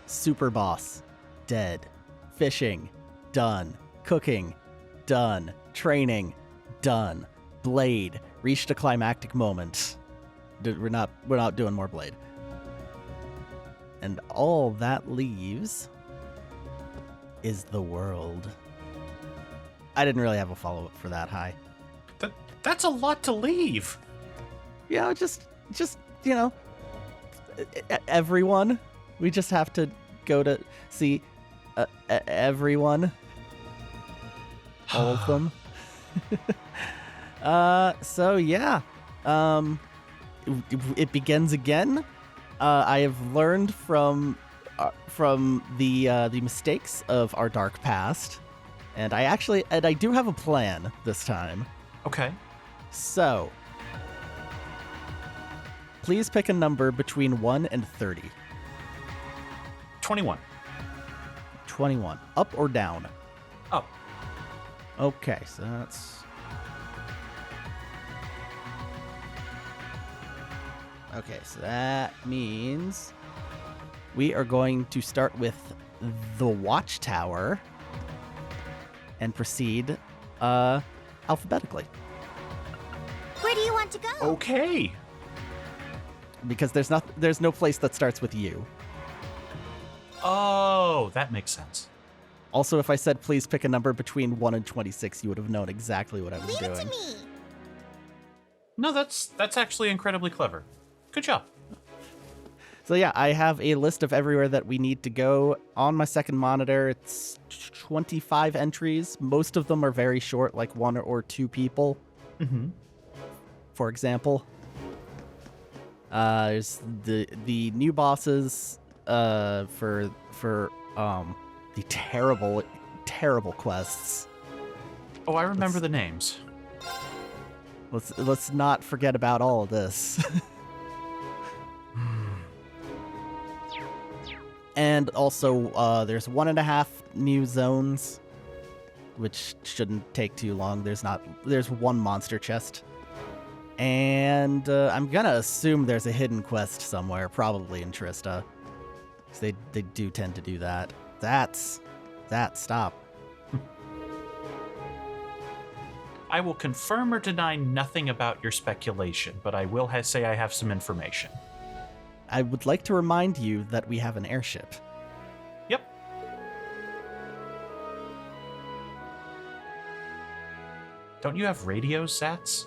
Super boss, dead. Fishing, done. Cooking, done. Training, done. Blade, reached a climactic moment. We're not doing more Blade. And all that leaves is the world. I didn't really have a follow-up for that, Hi. That's a lot to leave. Yeah, just everyone. We just have to go to see everyone. All of them. So yeah. It begins again. I have learned from the mistakes of our dark past, and I do have a plan this time. Okay. So, please pick a number between 1 and 30. 21. 21. Up or down? Up. Okay, so that's... Okay, so that means we are going to start with the Watchtower and proceed alphabetically. Where do you want to go? Okay. Because there's no place that starts with you. Oh, that makes sense. Also, if I said please pick a number between 1 and 26, you would have known exactly what I was Leave doing. it to me. No, that's actually incredibly clever. Good job. So yeah, I have a list of everywhere that we need to go. On my second monitor, it's 25 entries. Most of them are very short, like 1 or 2 people. Mm-hmm. For example, there's the new bosses for the terrible quests. Oh, I remember the names. Let's not forget about all of this. And also, there's 1.5 new zones, which shouldn't take too long. There's 1 monster chest. And I'm gonna assume there's a hidden quest somewhere, probably in Trista. 'Cause they do tend to do that. Stop. I will confirm or deny nothing about your speculation, but I will say I have some information. I would like to remind you that we have an airship. Yep. Don't you have radios, Zats?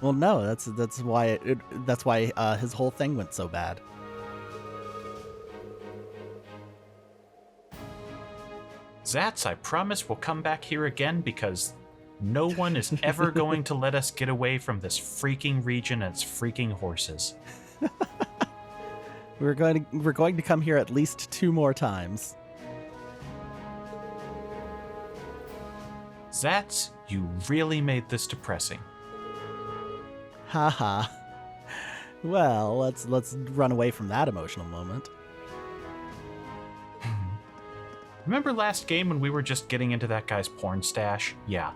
Well, no, that's why his whole thing went so bad. Zats, I promise we'll come back here again because no one is ever going to let us get away from this freaking region and its freaking horses. We're going to come here at least 2 more times. Zats, you really made this depressing. Haha. Well, let's run away from that emotional moment. Remember last game when we were just getting into that guy's porn stash? Yeah.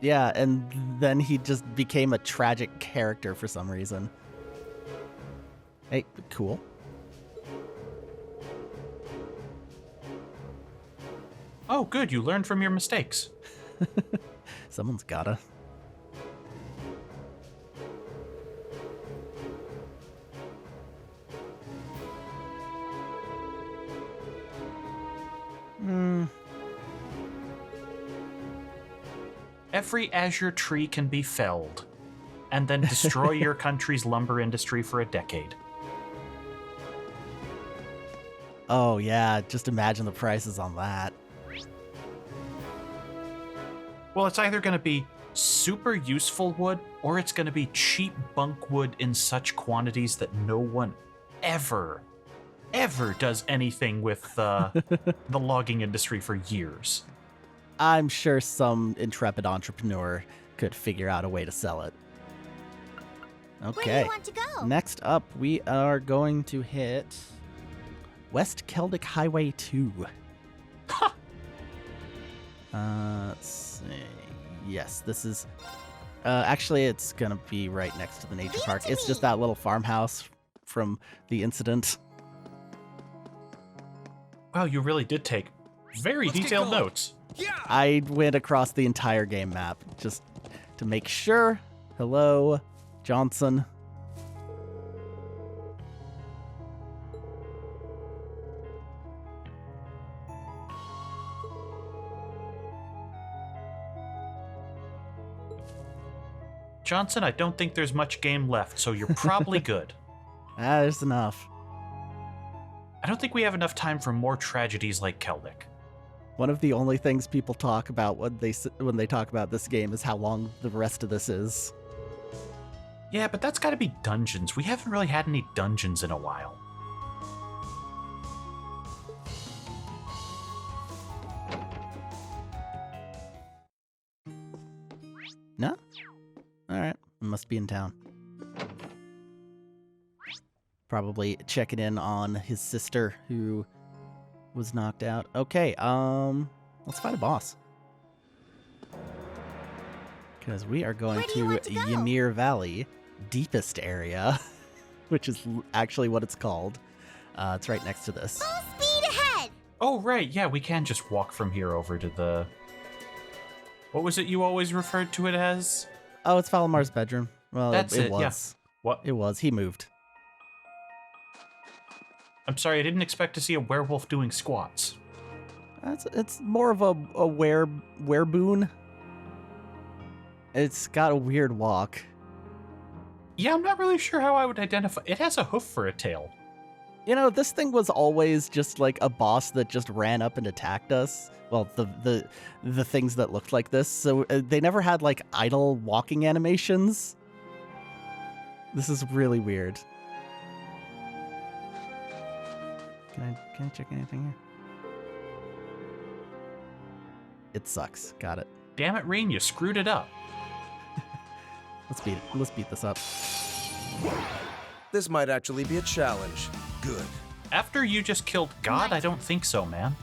Yeah, and then he just became a tragic character for some reason. Hey, cool. Oh, good, you learned from your mistakes. Someone's gotta. Every azure tree can be felled, and then destroy your country's lumber industry for a decade. Oh yeah, just imagine the prices on that. Well, it's either going to be super useful wood, or it's going to be cheap bunk wood in such quantities that no one ever does anything with the logging industry for years. I'm sure some intrepid entrepreneur could figure out a way to sell it. Okay. Where do you want to go? Next up, we are going to hit West Celdic Highway 2. Ha! Let's see. Yes, this is... actually, it's going to be right next to the nature park. It's just that little farmhouse from the incident. Wow, you really did take very detailed notes. Yeah. I went across the entire game map just to make sure. Hello, Johnson. Johnson, I don't think there's much game left, so you're probably good. There's enough. I don't think we have enough time for more tragedies like Celdic. One of the only things people talk about when they talk about this game is how long the rest of this is. Yeah, but that's gotta be dungeons. We haven't really had any dungeons in a while. No? Alright, must be in town. Probably checking in on his sister who was knocked out. Okay, let's fight a boss. Because we are going Where do you to want to go? Ymir Valley, deepest area, which is actually what it's called. It's right next to this. Full speed ahead! Oh, right, yeah, we can just walk from here over to the... What was it you always referred to it as? Oh, it's Valamar's bedroom. Well, That's it it, was. yeah. What? It was. He moved. I'm sorry, I didn't expect to see a werewolf doing squats. It's more of a wereboon. It's got a weird walk. Yeah, I'm not really sure how I would identify... It has a hoof for a tail. You know, this thing was always just like a boss that just ran up and attacked us. Well, the things that looked like this. So they never had like idle walking animations. This is really weird. Can I check anything here? It sucks. Got it. Damn it, Reen, you screwed it up. Let's beat this up. This might actually be a challenge. Good. After you just killed God, I don't think so, man.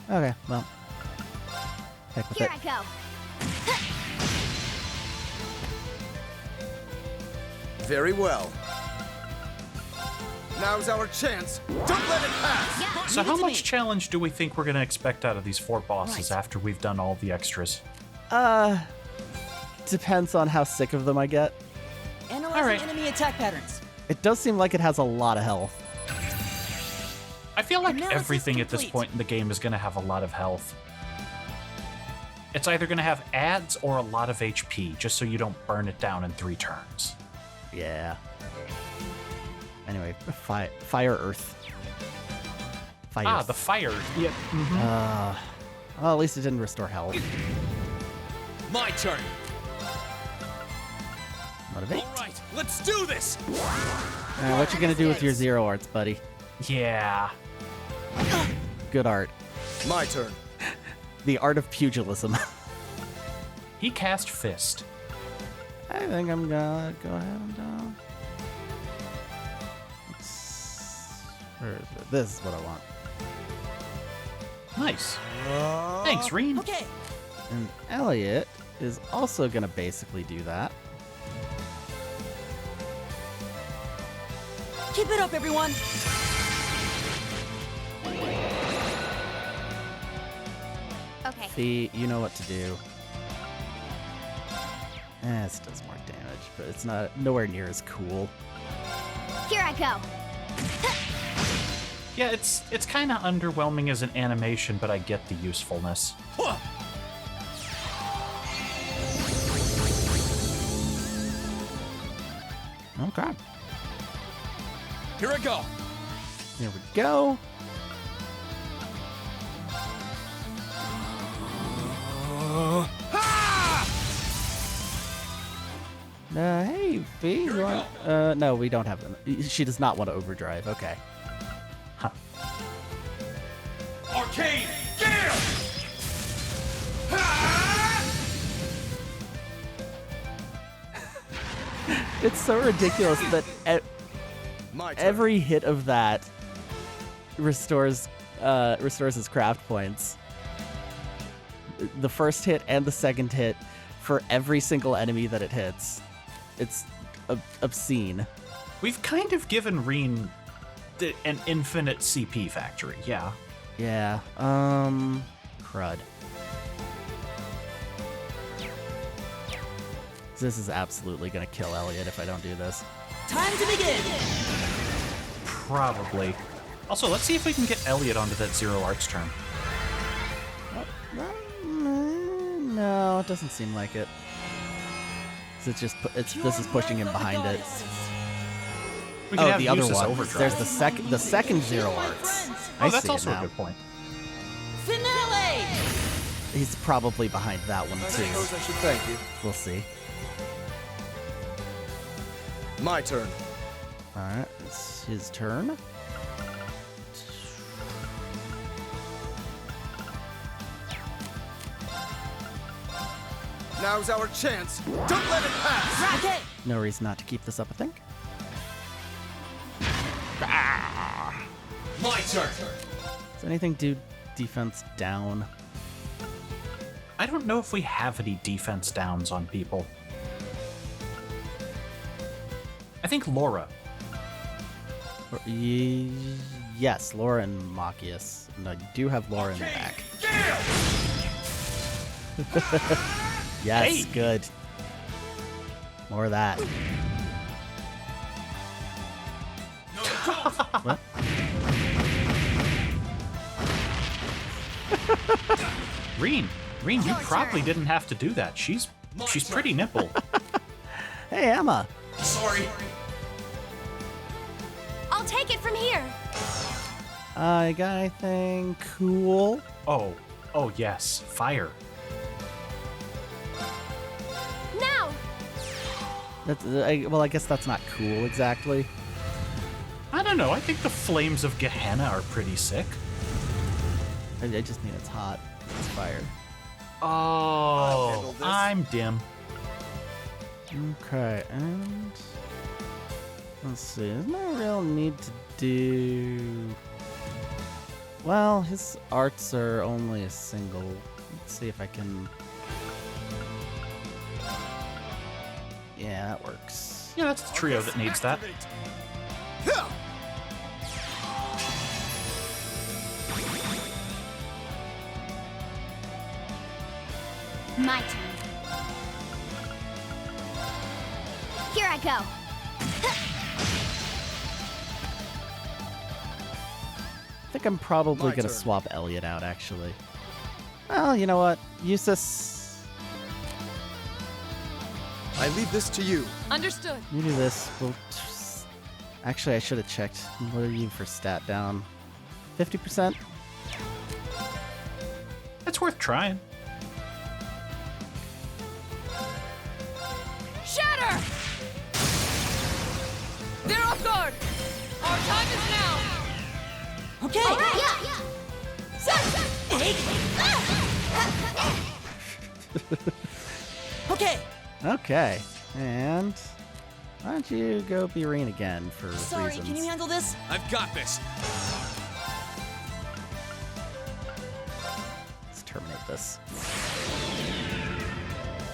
Okay, well. Heck with Here it. I go. Very well. Now's our chance. Don't let it pass. Yeah, So leave it how to much me. challenge do we think we're going to expect out of these 4 bosses after we've done all the extras? Depends on how sick of them I get. Analyzing Alright. enemy attack patterns. It does seem like it has a lot of health. I feel like Analysis everything at this complete. point in the game is going to have a lot of health. It's either going to have ads or a lot of HP, just so you don't burn it down in 3 turns. Yeah. Anyway, fire earth. Fire. Ah, the fire. Yeah. Well, at least it didn't restore health. My turn. Motivate. All right, let's do this. What you gonna do with your zero arts, buddy? Yeah. Good art. My turn. The art of pugilism. He cast Fist. I think I'm gonna go ahead and where is it? This is what I want. Nice. Thanks, Reen. Okay. And Elliot is also gonna basically do that. Keep it up, everyone. Okay. See, you know what to do. This does more damage, but it's nowhere near as cool. Here I go. Yeah, it's kind of underwhelming as an animation, but I get the usefulness. Okay. Here I go. There we go. Hey, Fee, you want... no, we don't have them. She does not want to overdrive. Okay. Huh. Arcane, get him! It's so ridiculous that My turn. every hit of that restores his craft points. The first hit and the second hit for every single enemy that it hits. It's obscene. We've kind of given Reen an infinite CP factory, yeah. Yeah, crud. This is absolutely gonna kill Elliot if I don't do this. Time to begin. Probably. Also, let's see if we can get Elliot onto that Zero Arts turn. No, it doesn't seem like it. It's just this is pushing him behind it. We can Oh, have the other Use's one. Overdrive. There's the second Zero Arts. I Oh, that's see it also now. a good point. Finale. He's probably behind that one I too. suppose I should thank you. We'll see. My turn. All right, it's his turn. Now's our chance. Don't let it pass. Rocket. No reason not to keep this up, I think. My turn. Does anything do defense down? I don't know if we have any defense downs on people. I think Laura. Yes, Laura and Machias. And I do have Laura in the back. Yes, Hey. good. More of that. What? Reen, you Your probably turn. didn't have to do that. She's pretty nimble. Hey, Emma. Sorry. I'll take it from here. I got anything cool? Oh yes, fire. Now. Well, I guess that's not cool exactly. I don't know. I think the flames of Gehenna are pretty sick. I just mean it's hot. It's fire. Oh, handle this. I'm dim. Okay, and let's see. There's no real need to do. Well, his arts are only a single. Let's see if I can. Yeah, that works. Yeah, that's the trio that needs that. Yeah. My turn. Here I go. I think I'm probably My gonna turn. swap Elliot out, actually. Well, you know what? Eustace, I leave this to you. Understood. you do this. Actually, I should have checked. What are you for stat down? 50%? It's worth trying. Shatter. They're off guard. Our time is now. Okay. All right. Yeah. Okay. Okay, and why don't you go be Reen again for Sorry, reasons? can you handle this? I've got this. Let's terminate this.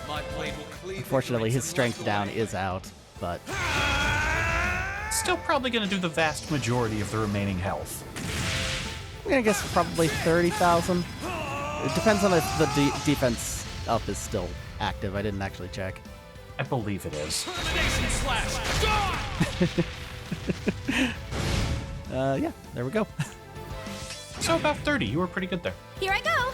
My blade will cleave. Unfortunately, his strength down is out, but Still probably gonna do the vast majority of the remaining health. I'm gonna guess probably 30,000. It depends on if the defense up is still active. I didn't actually check. I believe it is. Termination slash. Yeah, there we go. So about 30. You were pretty good there. Here I go.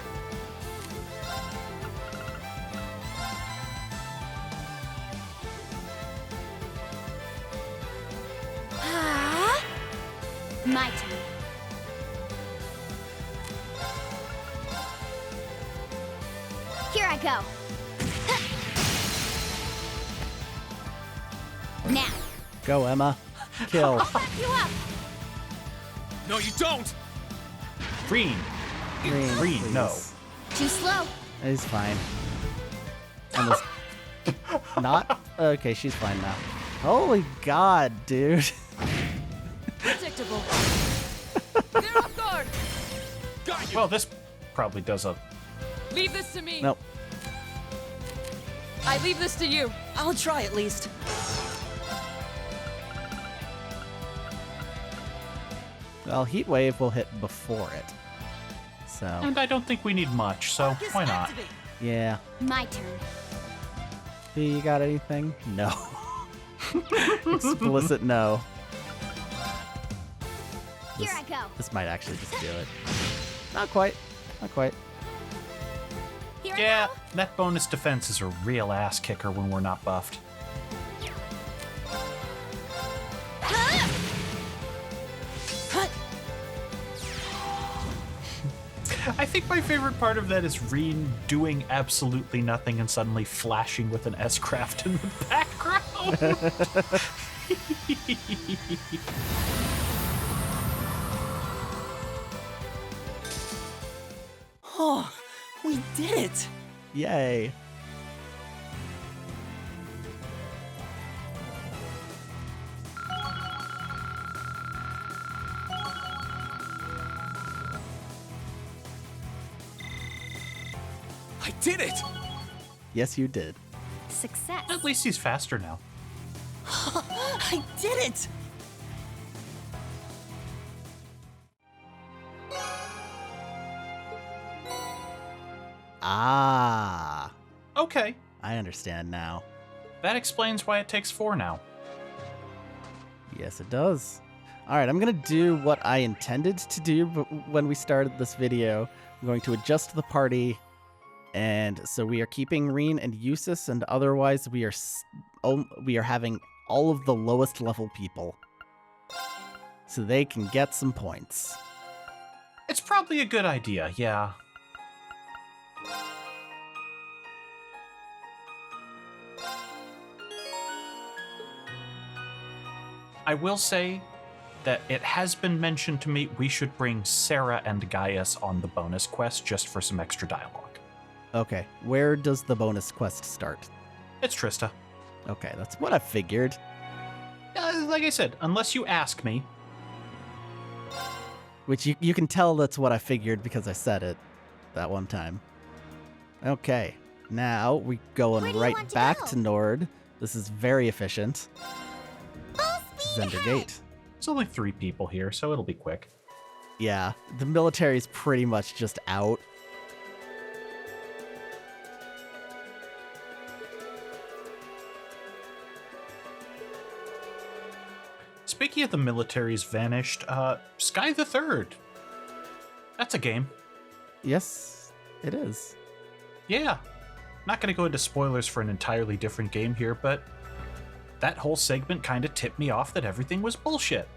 Ah, my turn. Here I go. Now. Go, Emma. Kill. Back you up. No, you don't. Reen, Reen, no. please. Too slow. He's fine. Emma's not? Okay, she's fine now. Holy God, dude. Predictable. They're off guard. Got you. Well, this probably does a. Leave this to me. Nope. I leave this to you. I'll try at least. Well, Heat Wave will hit before it. So, And I don't think we need much, so Focus why not? activate. yeah. My turn. B, you got anything? No. Explicit no. Here I go. This might actually just do it. Not quite. Not quite. Here Yeah, I go. that bonus defense is a real ass kicker when we're not buffed. I think my favorite part of that is Reen doing absolutely nothing and suddenly flashing with an S-craft in the background. Oh, we did it. Yay. I did it! Yes, you did. Success. At least he's faster now. I did it. Ah. Okay, I understand now. that explains why it takes 4 now. Yes, it does. All right, I'm going to do what I intended to do when we started this video. I'm going to adjust the party. And so we are keeping Reen and Eustace, and otherwise we are having all of the lowest level people. So they can get some points. It's probably a good idea, yeah. I will say that it has been mentioned to me we should bring Sarah and Gaius on the bonus quest just for some extra dialogue. Okay, where does the bonus quest start? It's Trista. Okay, that's what I figured. Like I said, unless you ask me. Which you can tell that's what I figured because I said it that one time. Okay, now we going Where do you right want to back go? to Nord. This is very efficient. Full speed Zender ahead. Gate. There's only 3 people here, so it'll be quick. Yeah, the military's pretty much just out. Speaking of the military's vanished, Sky the Third. That's a game. Yes, it is. Yeah. Not going to go into spoilers for an entirely different game here, but that whole segment kind of tipped me off that everything was bullshit.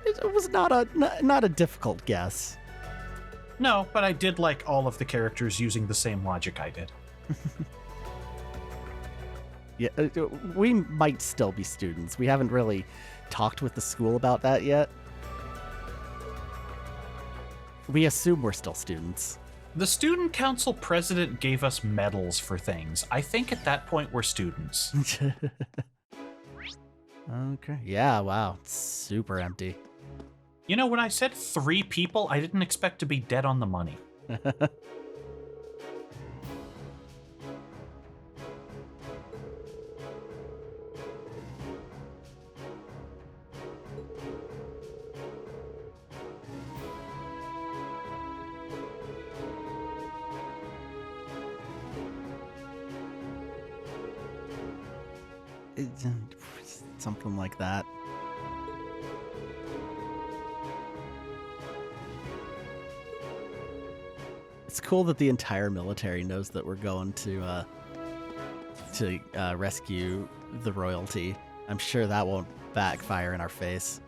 It was not a difficult guess. No, but I did like all of the characters using the same logic I did. Yeah, we might still be students. We haven't really talked with the school about that yet. We assume we're still students. The student council president gave us medals for things. I think at that point we're students. Okay. Yeah, wow. It's super empty. You know, when I said 3 people, I didn't expect to be dead on the money. Something like that. It's cool that the entire military knows that we're going to rescue the royalty. I'm sure that won't backfire in our face.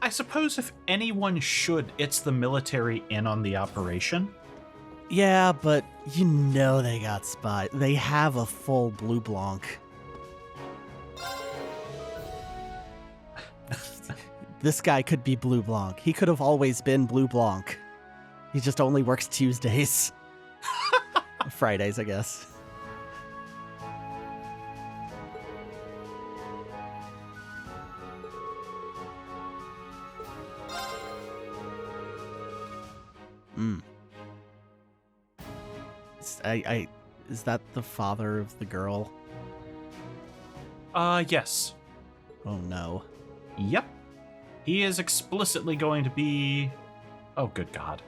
I suppose if anyone should, it's the military in on the operation. Yeah, but you know they got spies. They have a full blue blanc. This guy could be blue blanc. He could have always been blue blanc. He just only works Tuesdays. Fridays, I guess. Is that the father of the girl? Yes. Oh no. Yep. He is explicitly going to be... Oh, good God.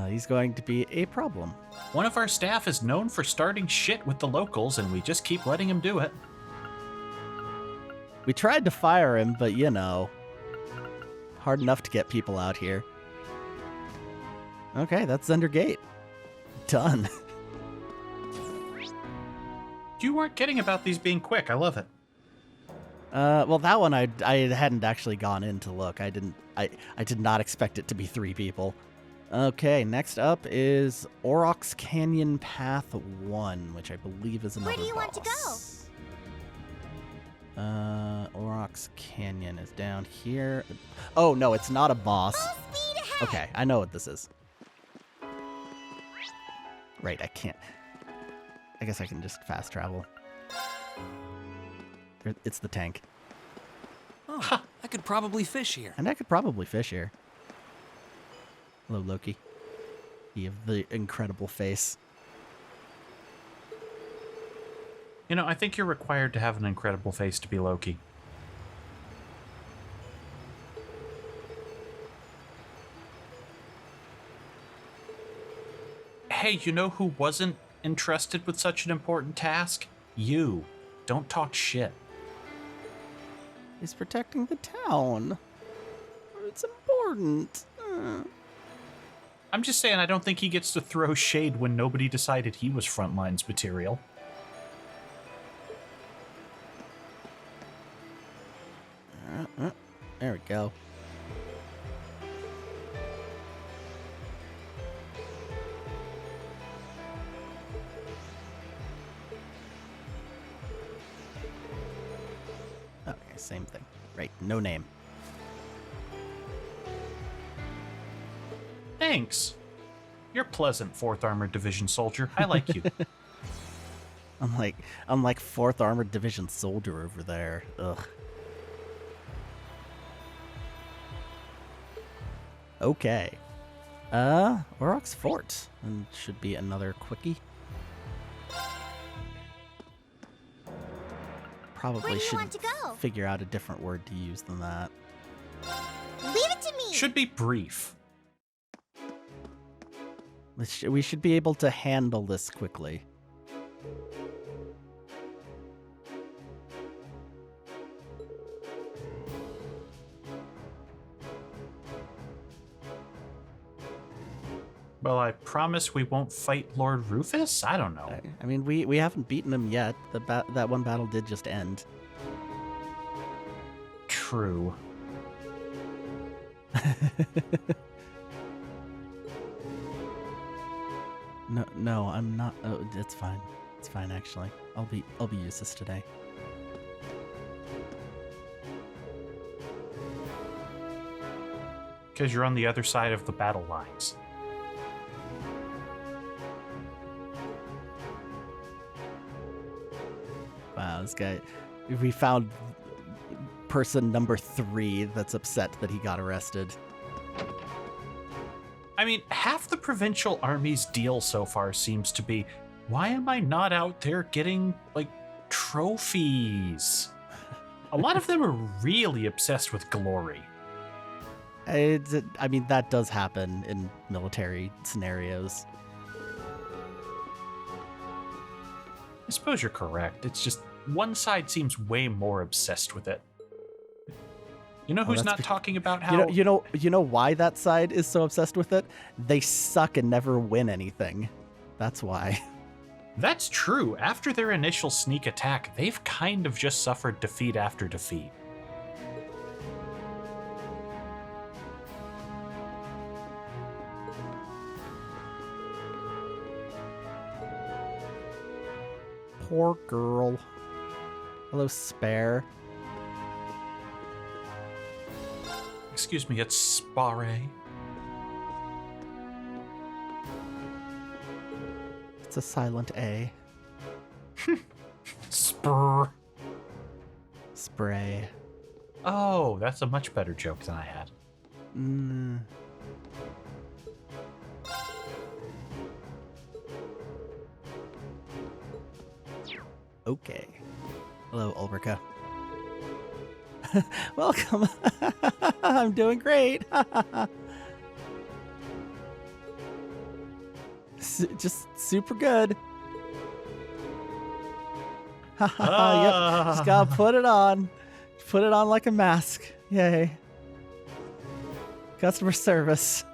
He's going to be a problem. One of our staff is known for starting shit with the locals, and we just keep letting him do it. We tried to fire him, but you know, hard enough to get people out here. Okay, that's Zender Gate. Done. You weren't kidding about these being quick. I love it. Well, that one I hadn't actually gone in to look. I did not expect it to be 3 people. Okay, next up is Aurochs Canyon Path 1, which I believe is another Where do you want to boss. Aurochs Canyon is down here. Oh, no, it's not a boss. Full speed ahead. Okay, I know what this is. Right, I can't. I guess I can just fast travel. It's the tank. Oh, I could probably fish here. And I could probably fish here. Hello, Loki. You have the incredible face. You know, I think you're required to have an incredible face to be Loki. Hey, you know who wasn't entrusted with such an important task? You. Don't talk shit. He's protecting the town. It's important. I'm just saying I don't think he gets to throw shade when nobody decided he was Frontlines material. There we go. Okay, same thing. Right, no name. Thanks. You're pleasant, 4th Armored Division soldier. I like you. Unlike 4th Armored Division soldier over there. Ugh. Okay. Aurochs Fort. And should be another quickie. Probably Where do you should want to go? figure out a different word to use than that. Leave it to me. Should be brief. We should be able to handle this quickly. Well, I promise we won't fight Lord Rufus? I don't know. I mean, we haven't beaten him yet. That one battle did just end. True. No, I'm not. Oh, it's fine. It's fine actually. I'll be useless today. Because you're on the other side of the battle lines. Wow, this guy. We found person number 3 that's upset that he got arrested. I mean, half the provincial army's deal so far seems to be, why am I not out there getting, like, trophies? A lot of them are really obsessed with glory. I mean, that does happen in military scenarios. I suppose you're correct. It's just one side seems way more obsessed with it. You know who's that's not be- talking about how... You know why that side is so obsessed with it? They suck and never win anything. That's why. That's true. After their initial sneak attack, they've kind of just suffered defeat after defeat. Poor girl. Hello, Spare. Excuse me, it's Spare. It's a silent A. Spur. Spray. Oh, that's a much better joke than I had. Okay. Hello, Ulrika. Welcome. I'm doing great. Just super good. Yep. Just gotta put it on. Put it on like a mask. Yay. Customer service.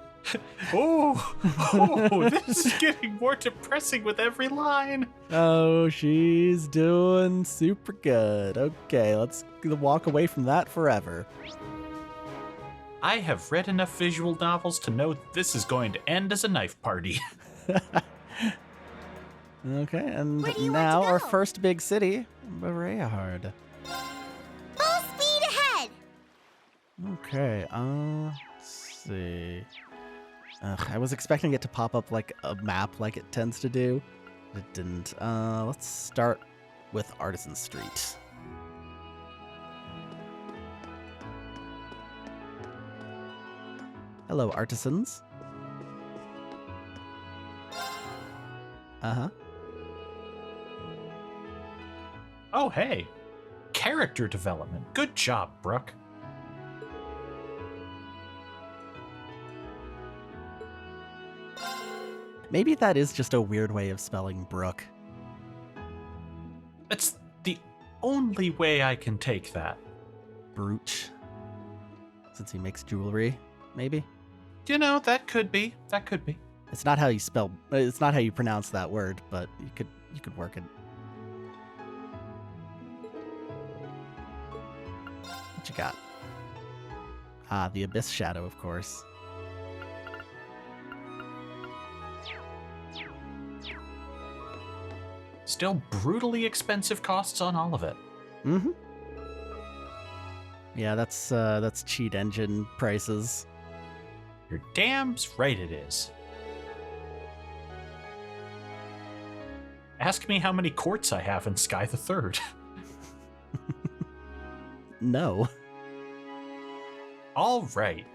Oh, this is getting more depressing with every line. Oh, she's doing super good. Okay, let's walk away from that forever. I have read enough visual novels to know this is going to end as a knife party. Okay, and Where do you now want to our go? first big city, Bareahard. Full speed ahead! Okay, let's see. I was expecting it to pop up like a map like it tends to do. It didn't. Let's start with Artisan Street. Hello, artisans. Uh-huh. Oh, hey. Character development. Good job, Brooke. Maybe that is just a weird way of spelling Brooke. That's the only way I can take that. Brooch. Since he makes jewelry, maybe? You know, that could be. That could be. It's not how you spell. It's not how you pronounce that word, but you could work it. What you got? Ah, the Abyss Shadow, of course. Still brutally expensive costs on all of it. Mm-hmm. Yeah, that's cheat engine prices. You're damn right it is. Ask me how many courts I have in Sky the Third. No. All right.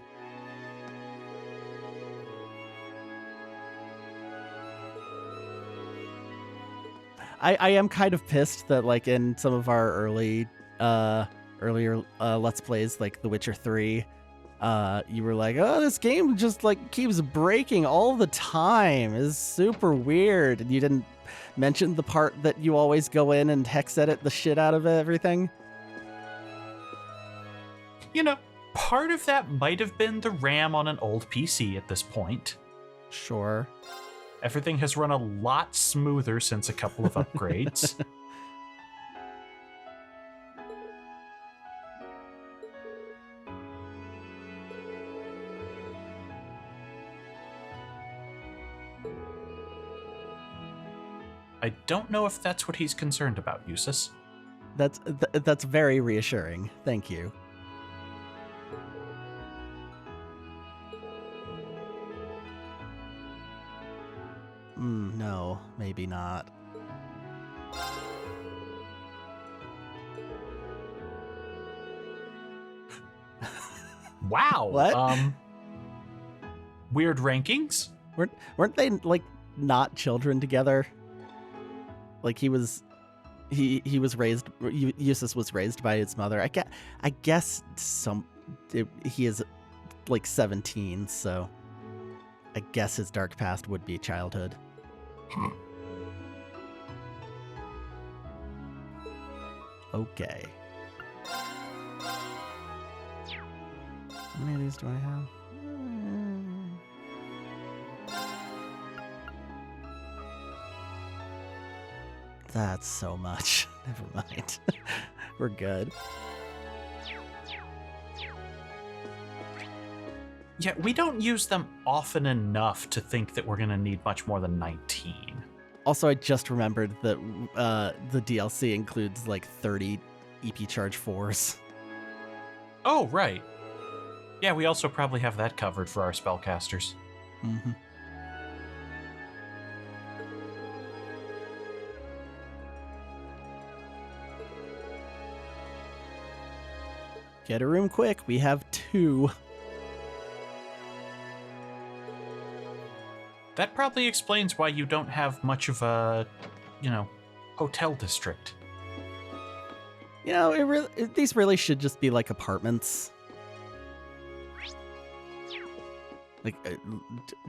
I am kind of pissed that like in some of our earlier Let's Plays, like The Witcher 3, you were like, oh, this game just like keeps breaking all the time. It's super weird. And you didn't mention the part that you always go in and hex edit the shit out of everything. You know, part of that might have been the RAM on an old PC at this point. Sure. Everything has run a lot smoother since a couple of upgrades. I don't know if that's what he's concerned about, Eustace. That's very reassuring. Thank you. No, maybe not. Wow. What? Weird rankings? Weren't they like not children together? Like he was raised. Eustace was raised by his mother. I guess he is like 17, so I guess his dark past would be childhood. Okay. How many of these do I have? That's so much. Never mind. We're good. Yeah, we don't use them often enough to think that we're going to need much more than 19. Also, I just remembered that the DLC includes like 30 EP Charge 4s. Oh, right. Yeah, we also probably have that covered for our spellcasters. Mm-hmm. Get a room quick. We have 2. That probably explains why you don't have much of a, hotel district. You know, these really should just be like apartments. Like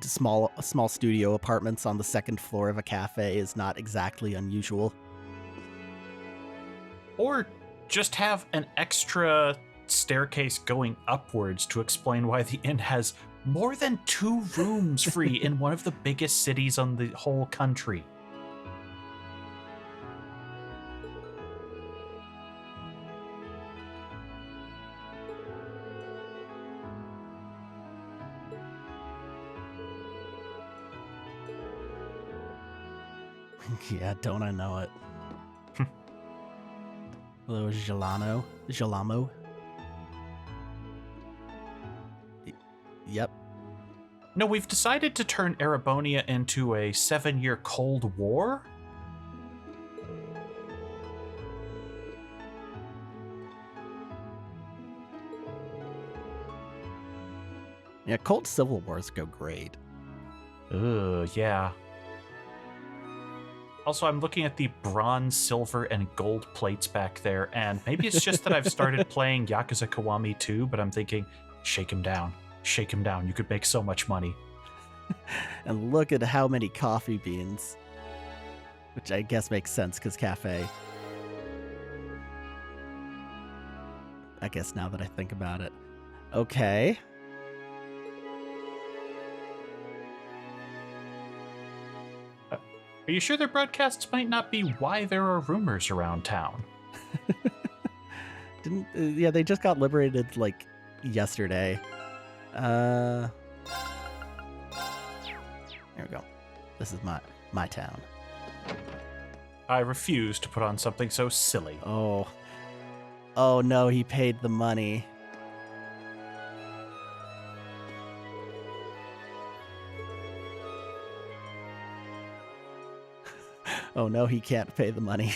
small studio apartments on the second floor of a cafe is not exactly unusual. Or just have an extra staircase going upwards to explain why the inn has more than 2 rooms free in one of the biggest cities on the whole country. Yeah, don't I know it? Hello, Gelamo. Yep. No, we've decided to turn Erebonia into a 7-year Cold War? Yeah, Cold Civil Wars go great. Ugh, yeah. Also, I'm looking at the bronze, silver, and gold plates back there, and maybe it's just that I've started playing Yakuza Kiwami 2, but I'm thinking, shake him down. Shake him down. You could make so much money. And look at how many coffee beans. Which I guess makes sense, because cafe. I guess now that I think about it. Okay. Are you sure their broadcasts might not be why there are rumors around town? Yeah, they just got liberated, like, yesterday. There we go. This is my town. I refuse to put on something so silly. Oh. Oh no, he paid the money. Oh no, he can't pay the money.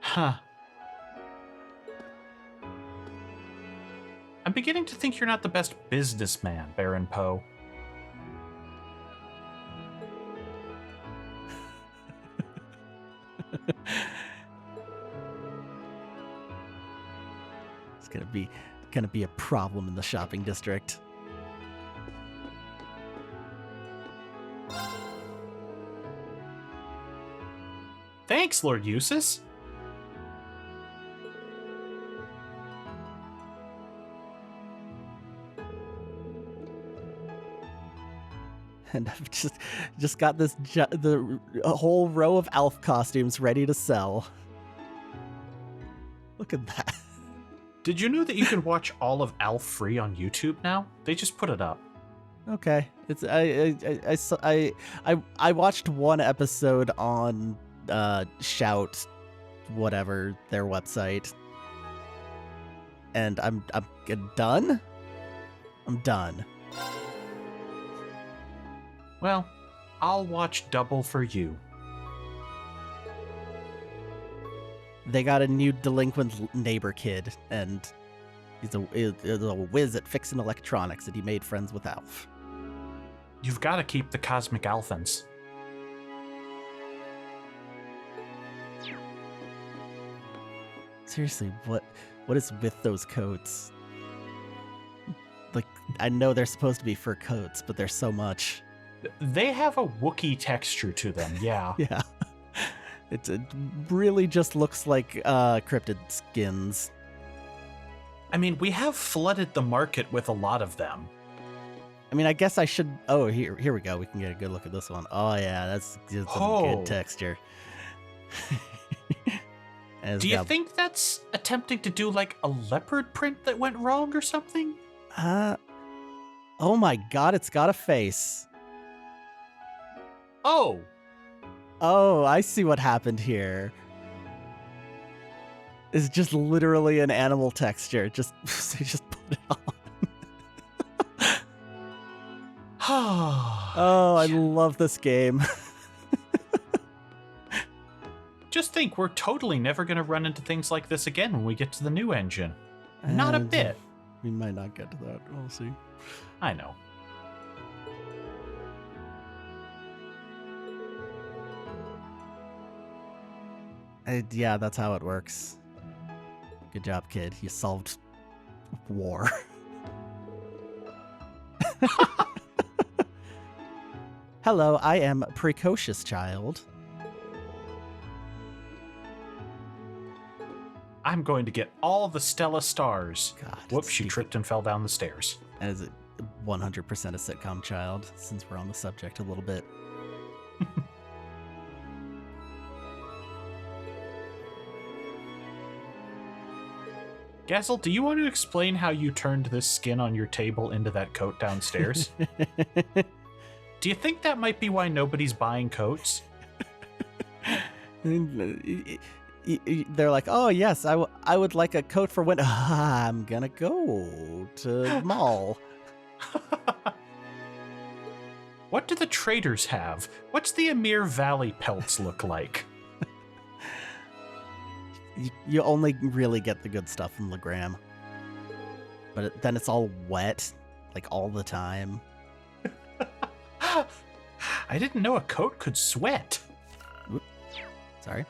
Huh. I'm beginning to think you're not the best businessman, Baron Poe. It's gonna be a problem in the shopping district. Thanks, Lord Eustace. And I've just got this a whole row of elf costumes ready to sell. Look at that. Did you know that you can watch all of Alf free on YouTube now? They just put it up. Okay, it's I watched one episode on Shout, whatever their website, and I'm done. I'm done. Well, I'll watch double for you. They got a new delinquent neighbor kid, and he's a whiz at fixing electronics, and he made friends with Alf. You've got to keep the cosmic Alphans. Seriously, what is with those coats? Like, I know they're supposed to be fur coats, but there's so much. They have a Wookiee texture to them, yeah. Yeah. It really just looks like cryptid skins. I mean, we have flooded the market with a lot of them. I mean, I guess I should... Oh, here we go. We can get a good look at this one. Oh, yeah, that's a good texture. Do you think that's attempting to do, like, a leopard print that went wrong or something? Oh my god, it's got a face. Oh! Oh, I see what happened here. It's just literally an animal texture. They just put it on. Oh, I love this game. Just think, we're totally never going to run into things like this again when we get to the new engine. Not a bit. We might not get to that. We'll see. I know. Yeah, that's how it works. Good job, kid. You solved war. Hello, I am Precocious Child. I'm going to get all the Stella stars. God, Whoops, she tripped and fell down the stairs. As 100% a sitcom child, since we're on the subject a little bit. Gazel, do you want to explain how you turned this skin on your table into that coat downstairs? Do you think that might be why nobody's buying coats? They're like, oh, yes, I would like a coat for winter. I'm gonna go to the mall. What do the traders have? What's the Amir Valley pelts look like? You only really get the good stuff from Legram. But then it's all wet, like all the time. I didn't know a coat could sweat. Oops. Sorry.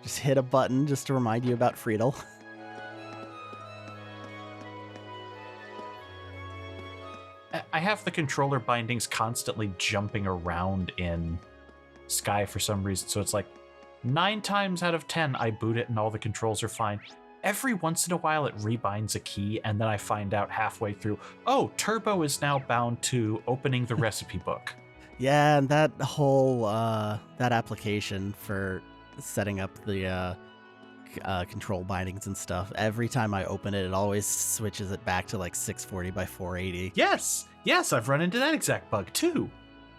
Just hit a button just to remind you about Friedel. I have the controller bindings constantly jumping around in Sky for some reason, so it's like 9 times out of 10 I boot it and all the controls are fine. Every once in a while it rebinds a key, and then I find out halfway through, oh, Turbo is now bound to opening the recipe book. Yeah, and that whole that application for setting up the control bindings and stuff, every time I open it, it always switches it back to like 640 by 480. Yes, I've run into that exact bug too.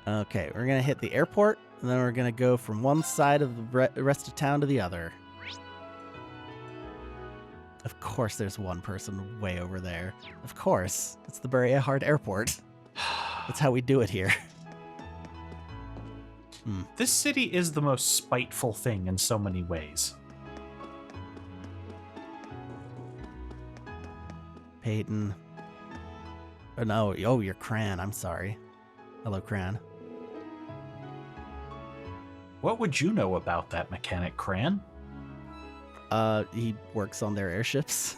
Okay, we're gonna hit the airport, and then we're gonna go from one side of the rest of town to the other. Of course there's one person way over there. Of course. It's the Bareahard Airport. That's how we do it here. This city is the most spiteful thing in so many ways. Peyton. Oh, no. Oh, you're Cran. I'm sorry. Hello, Cran. What would you know about that mechanic, Cran? He works on their airships.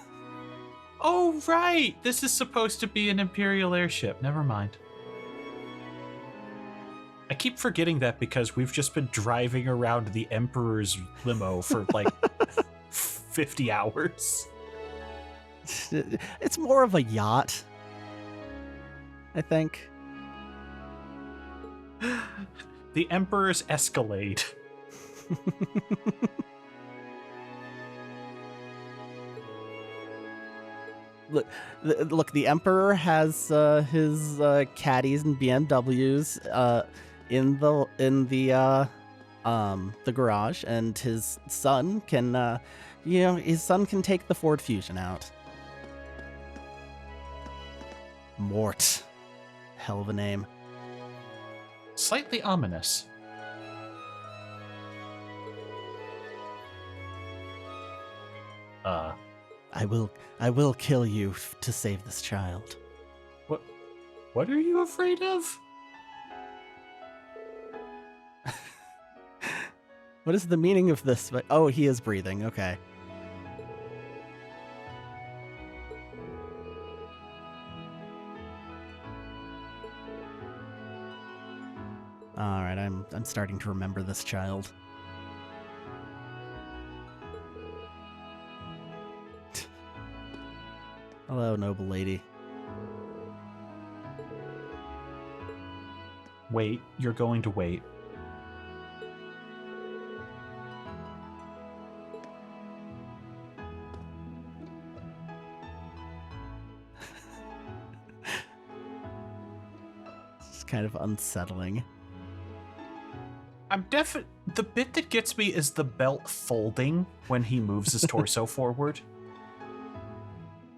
Oh, right! This is supposed to be an Imperial airship. Never mind. I keep forgetting that because we've just been driving around the Emperor's limo for like 50 hours. It's more of a yacht, I think. The Emperor's Escalade. Look, the Emperor has his caddies and BMWs in the garage, and his son can take the Ford Fusion out. Mort, hell of a name. Slightly ominous. I will kill you to save this child. What are you afraid of? What is the meaning of this? Oh, he is breathing. Okay. All right, I'm starting to remember this child. Hello, noble lady. Wait, you're going to wait. It's kind of unsettling. The bit that gets me is the belt folding when he moves his torso forward.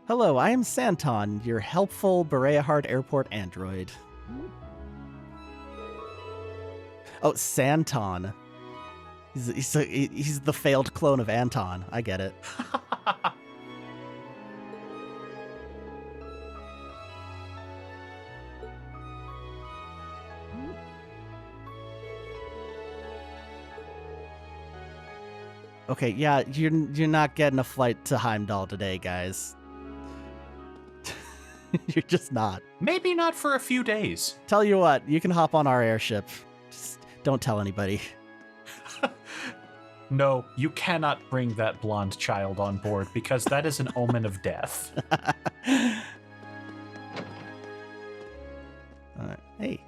Hello, I am Santon, your helpful Bareahard Airport android. Oh, Santon. He's the failed clone of Anton. I get it. Okay, yeah, you're not getting a flight to Heimdall today, guys. You're just not. Maybe not for a few days. Tell you what, you can hop on our airship. Just don't tell anybody. No, you cannot bring that blonde child on board because that is an omen of death. Alright. Hey.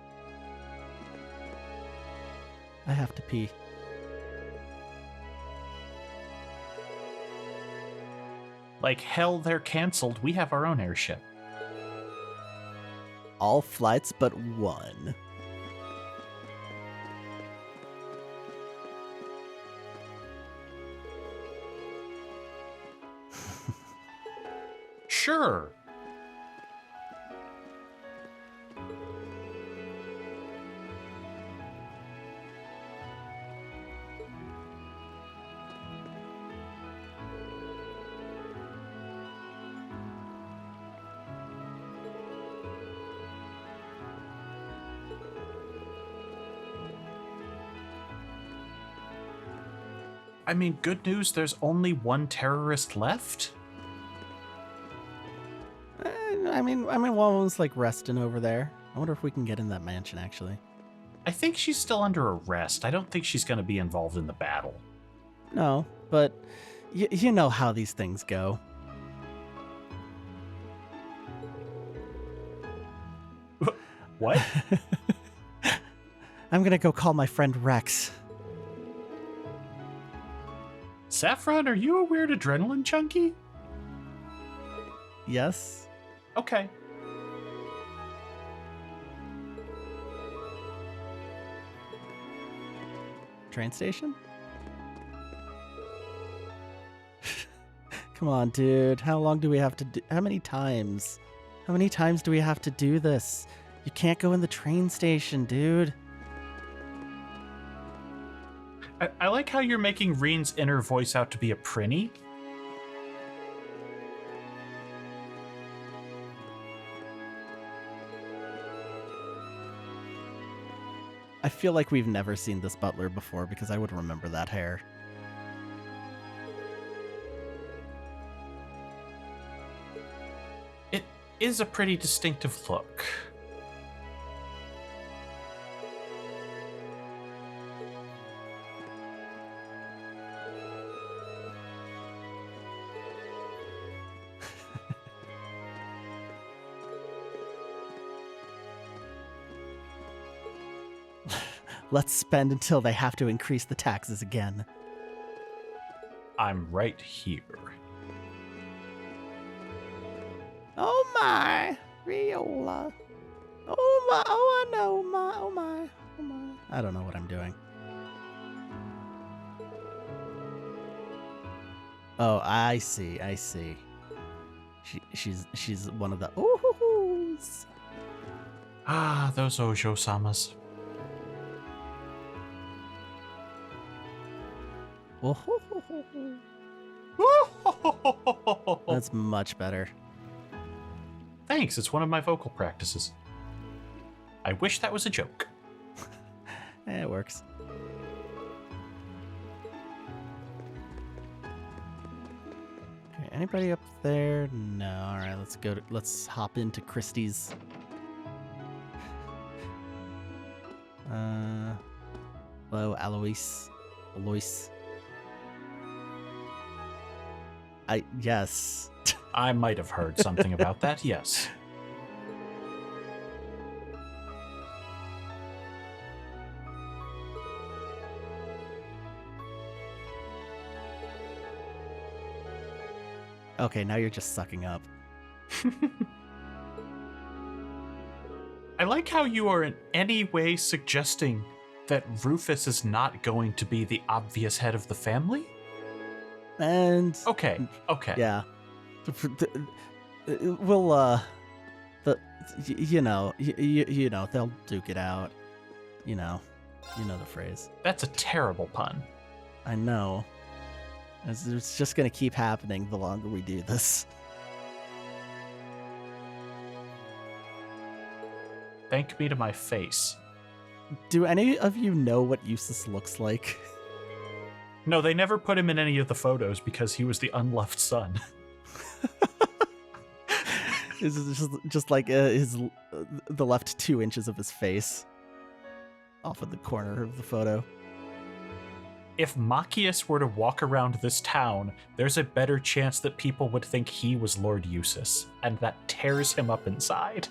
I have to pee. Like hell, they're canceled. We have our own airship. All flights but one. Sure. I mean, good news, there's only one terrorist left. I mean, one was like resting over there. I wonder if we can get in that mansion, actually. I think she's still under arrest. I don't think she's going to be involved in the battle. No, but you know how these things go. What? I'm gonna go call my friend Rex. Saffron, are you a weird adrenaline junkie? Yes? Okay. Train station? Come on, dude. How long do we have to do? How many times? How many times do we have to do this? You can't go in the train station, dude. I like how you're making Reen's inner voice out to be a prinny. I feel like we've never seen this butler before because I would remember that hair. It is a pretty distinctive look. Let's spend until they have to increase the taxes again. I'm right here. Oh my, Riola. Oh my, oh I know my, oh my, oh my. I don't know what I'm doing. Oh, I see, I see. She's one of the oohs. Ah, those Ojo-samas. That's much better. Thanks, it's one of my vocal practices. I wish that was a joke. It works. Okay, anybody up there? No. All right, let's go. Let's hop into Christie's. Hello, Alois. Yes. I might have heard something about that, yes. Okay, now you're just sucking up. I like how you are in any way suggesting that Rufus is not going to be the obvious head of the family? And Okay. yeah, we'll you know they'll duke it out. You know the phrase. That's a terrible pun. I know. It's just gonna keep happening the longer we do this. Thank me to my face. Do any of you know what Eustace looks like? No, they never put him in any of the photos because he was the unloved son. This is just like the left 2 inches of his face off of the corner of the photo. If Machias were to walk around this town, there's a better chance that people would think he was Lord Eustace, and that tears him up inside.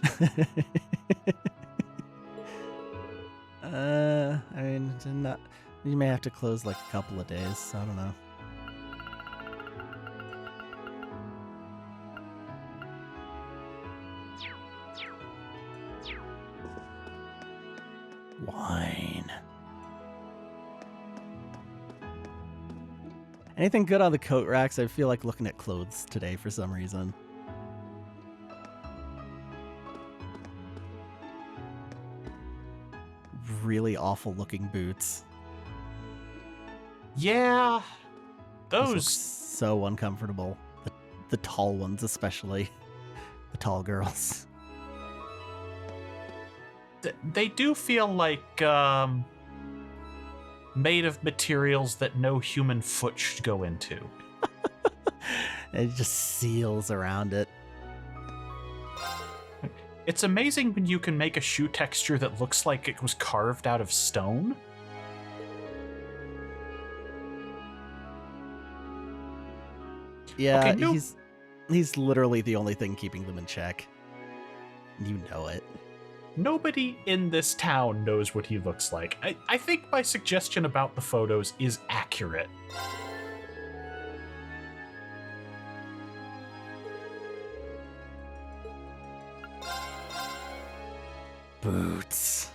I mean, you may have to close like a couple of days. I don't know. Wine. Anything good on the coat racks? I feel like looking at clothes today for some reason. Really awful looking boots. Yeah, Those look those. so uncomfortable. The tall ones especially. The tall girls. They do feel like made of materials that no human foot should go into. It just seals around it. It's amazing when you can make a shoe texture that looks like it was carved out of stone. Yeah, Okay, no- he's literally the only thing keeping them in check. You know it. Nobody in this town knows what he looks like. I think my suggestion about the photos is accurate. Boots.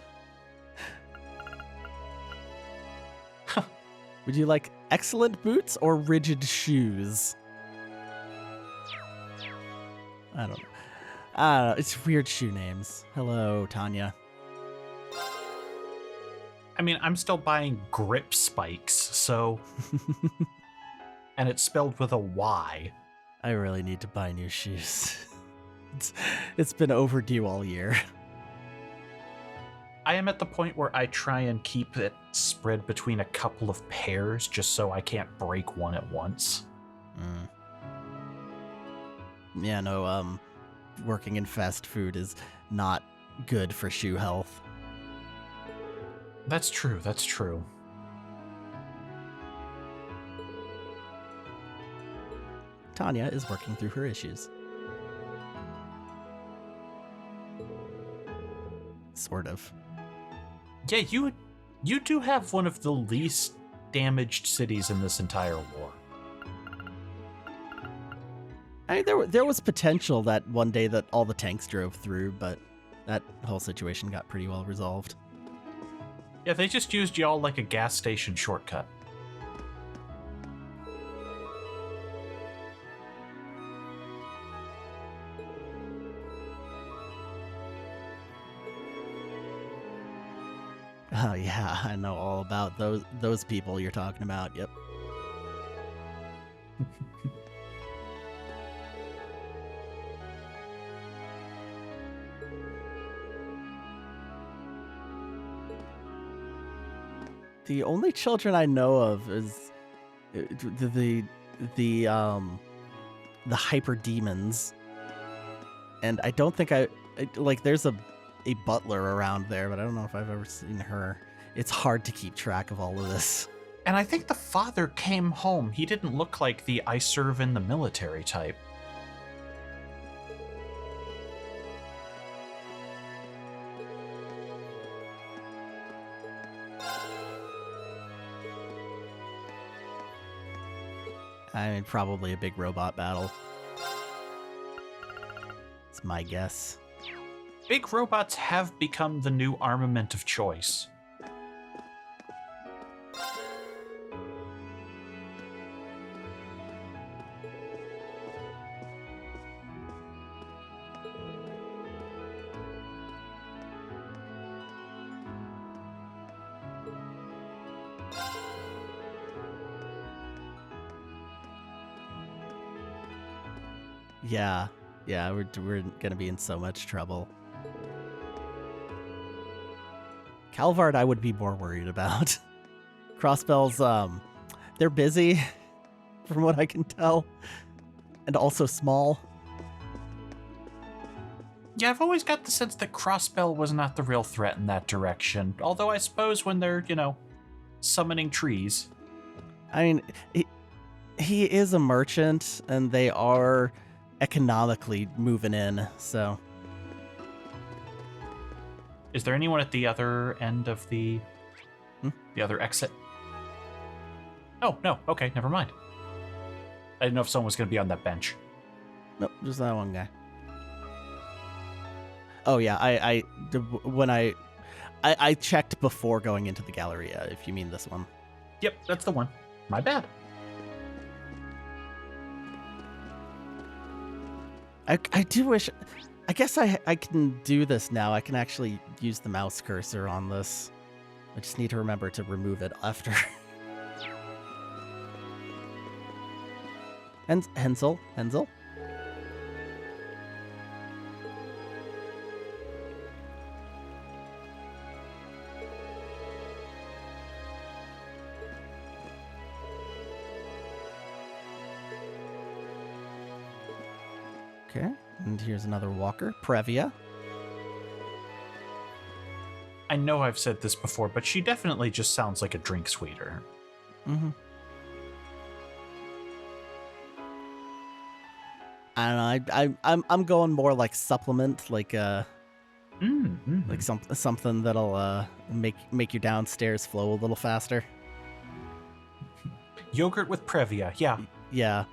Would you like excellent boots or rigid shoes? I don't know. It's weird shoe names. Hello, Tanya. I mean, I'm still buying grip spikes, so... and it's spelled with a Y. I really need to buy new shoes. It's been overdue all year. I am at the point where I try and keep it spread between a couple of pairs just so I can't break one at once. Yeah, no, working in fast food is not good for shoe health. That's true, that's true. Tanya is working through her issues. Sort of. Yeah, you do have one of the least damaged cities in this entire war. I mean, there was potential that one day that all the tanks drove through, but that whole situation got pretty well resolved. Yeah, they just used y'all like a gas station shortcut. Oh yeah, I know all about those people you're talking about. Yep. The only children I know of is the hyper demons, and I don't think like there's a butler around there, but I don't know if I've ever seen her. It's hard to keep track of all of this. And I think the father came home. He didn't look like the I serve in the military type. I mean, probably a big robot battle. It's my guess. Big robots have become the new armament of choice. Yeah, we're gonna be in so much trouble. Calvard I would be more worried about. Crossbell's they're busy, from what I can tell, and also small. Yeah, I've always got the sense that Crossbell was not the real threat in that direction. Although I suppose when they're, summoning trees. I mean, he is a merchant, and they are economically moving in, so... Is there anyone at the other end of the other exit? Oh, no. Okay, never mind. I didn't know if someone was going to be on that bench. Nope, just that one guy. Oh yeah, I checked before going into the Galleria, if you mean this one. Yep, that's the one. My bad. I do wish... I guess I can do this now. I can actually use the mouse cursor on this. I just need to remember to remove it after. Hensel? Okay, and here's another walker, Previa. I know I've said this before, but she definitely just sounds like a drink sweeter. Mm-hmm. I don't know. I'm going more like supplement, like like something that'll make your downstairs flow a little faster. Yogurt with Previa, yeah. Yeah,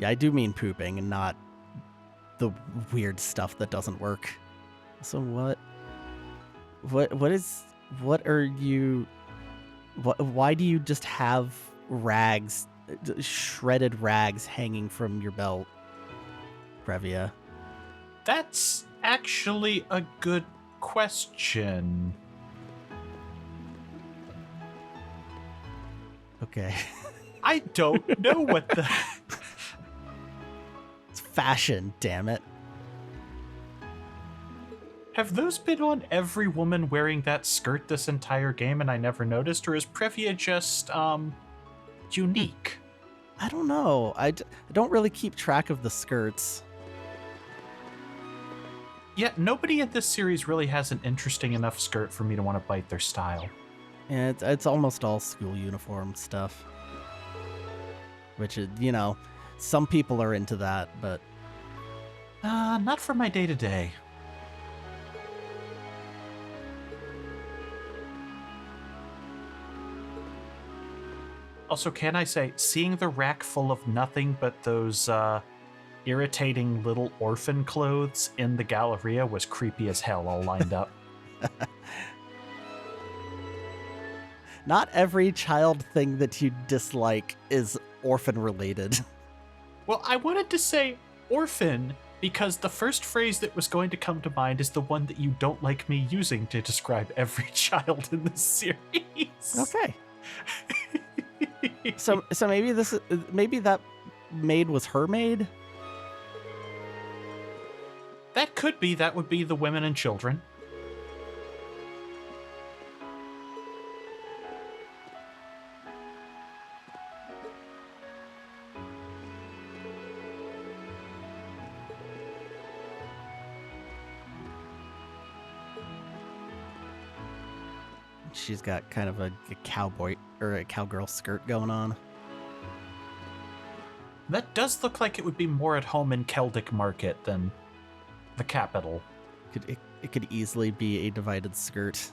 I do mean pooping and not the weird stuff that doesn't work. So why do you just have rags, shredded rags hanging from your belt, Previa? That's actually a good question. Okay. I don't know what the... It's fashion, damn it. Have those been on every woman wearing that skirt this entire game and I never noticed? Or is Previa just, unique? I don't know. I don't really keep track of the skirts. Yeah, nobody in this series really has an interesting enough skirt for me to want to bite their style. Yeah, it's almost all school uniform stuff. Which is, some people are into that, but... Not for my day-to-day. Also, can I say, seeing the rack full of nothing but those, irritating little orphan clothes in the Galleria was creepy as hell all lined up. Not every child thing that you dislike is orphan-related. Well, I wanted to say orphan because the first phrase that was going to come to mind is the one that you don't like me using to describe every child in this series. Okay. So maybe that maid was her maid? That could be. That would be the women and children. She's got kind of a cowboy or a cowgirl skirt going on. That does look like it would be more at home in Celdic Market than the capital. It could easily be a divided skirt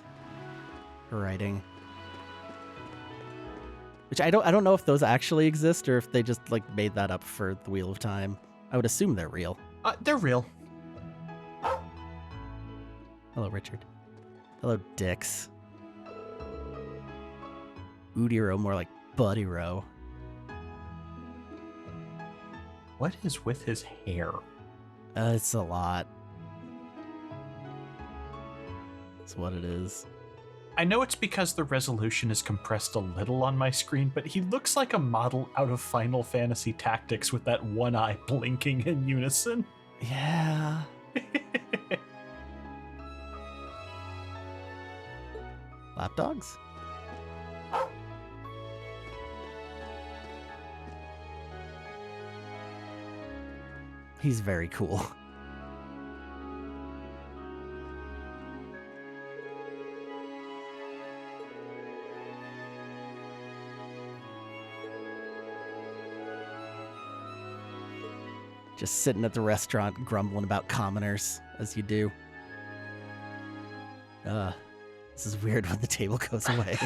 for writing. Which I don't know if those actually exist or if they just made that up for the Wheel of Time. I would assume they're real. They're real. Hello, Richard. Hello, Dix. Udiro, more like Buddy Row. What is with his hair? It's a lot. It's what it is. I know it's because the resolution is compressed a little on my screen, but he looks like a model out of Final Fantasy Tactics with that one eye blinking in unison. Yeah. Lapdogs? He's very cool. Just sitting at the restaurant grumbling about commoners, as you do. This is weird when the table goes away.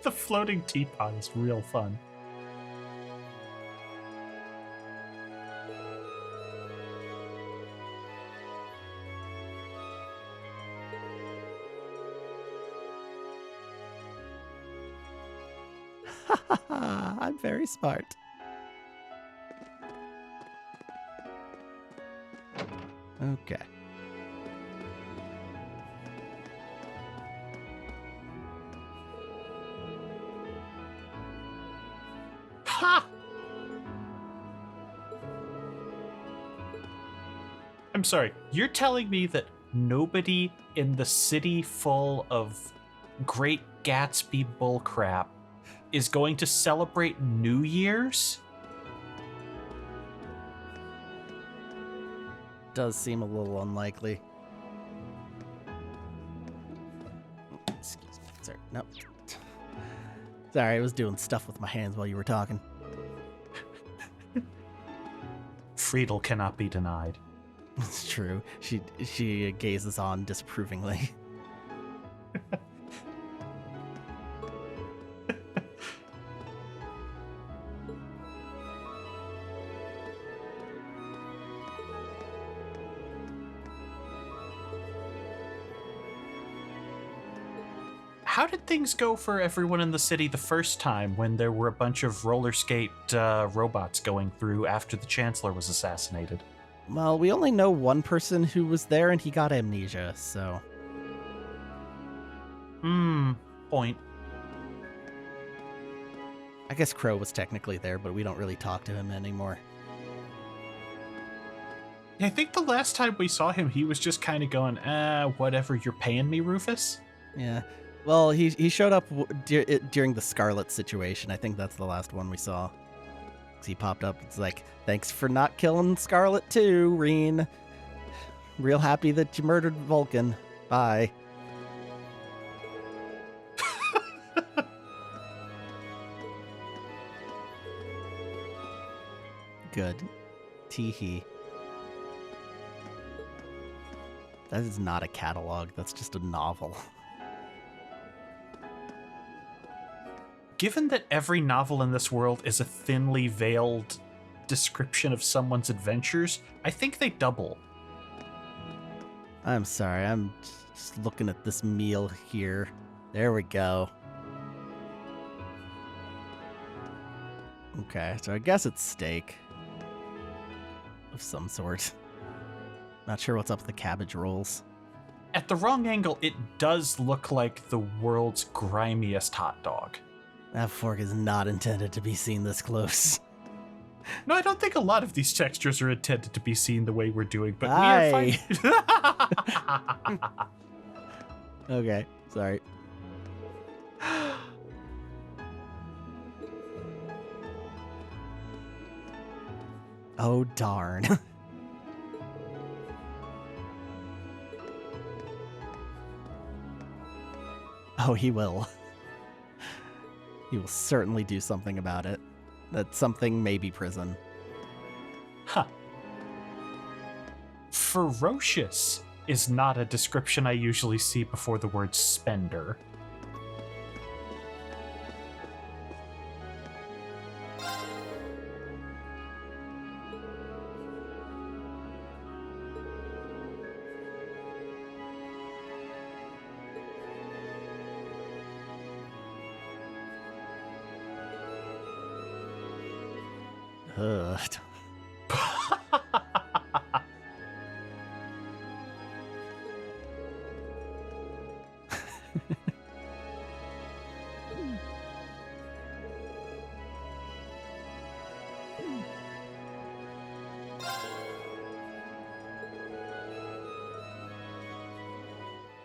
The floating teapot is real fun. I'm very smart. Okay. Ha! I'm sorry, you're telling me that nobody in the city full of Great Gatsby bullcrap is going to celebrate New Year's? Does seem a little unlikely. Excuse me. Sorry. No. Sorry, I was doing stuff with my hands while you were talking. Friedel cannot be denied. It's true. She gazes on disapprovingly. How did things go for everyone in the city the first time when there were a bunch of roller skate robots going through after the Chancellor was assassinated? Well, we only know one person who was there and he got amnesia, so... Point. I guess Crow was technically there, but we don't really talk to him anymore. I think the last time we saw him, he was just kind of going, whatever, you're paying me, Rufus? Yeah. Well, he showed up during the Scarlet situation. I think that's the last one we saw. 'Cause he popped up. It's like, thanks for not killing Scarlet too, Reen. Real happy that you murdered Vulcan. Bye. Good. Teehee. That is not a catalog. That's just a novel. Given that every novel in this world is a thinly veiled description of someone's adventures, I think they double. I'm sorry, I'm just looking at this meal here. There we go. Okay, so I guess it's steak. Of some sort. Not sure what's up with the cabbage rolls. At the wrong angle, it does look like the world's grimiest hot dog. That fork is not intended to be seen this close. No, I don't think a lot of these textures are intended to be seen the way we're doing, but Aye. we are fine. Okay, sorry. Oh, darn. Oh, he will. He will certainly do something about it. That something may be prison. Huh. Ferocious is not a description I usually see before the word spender. Ugh.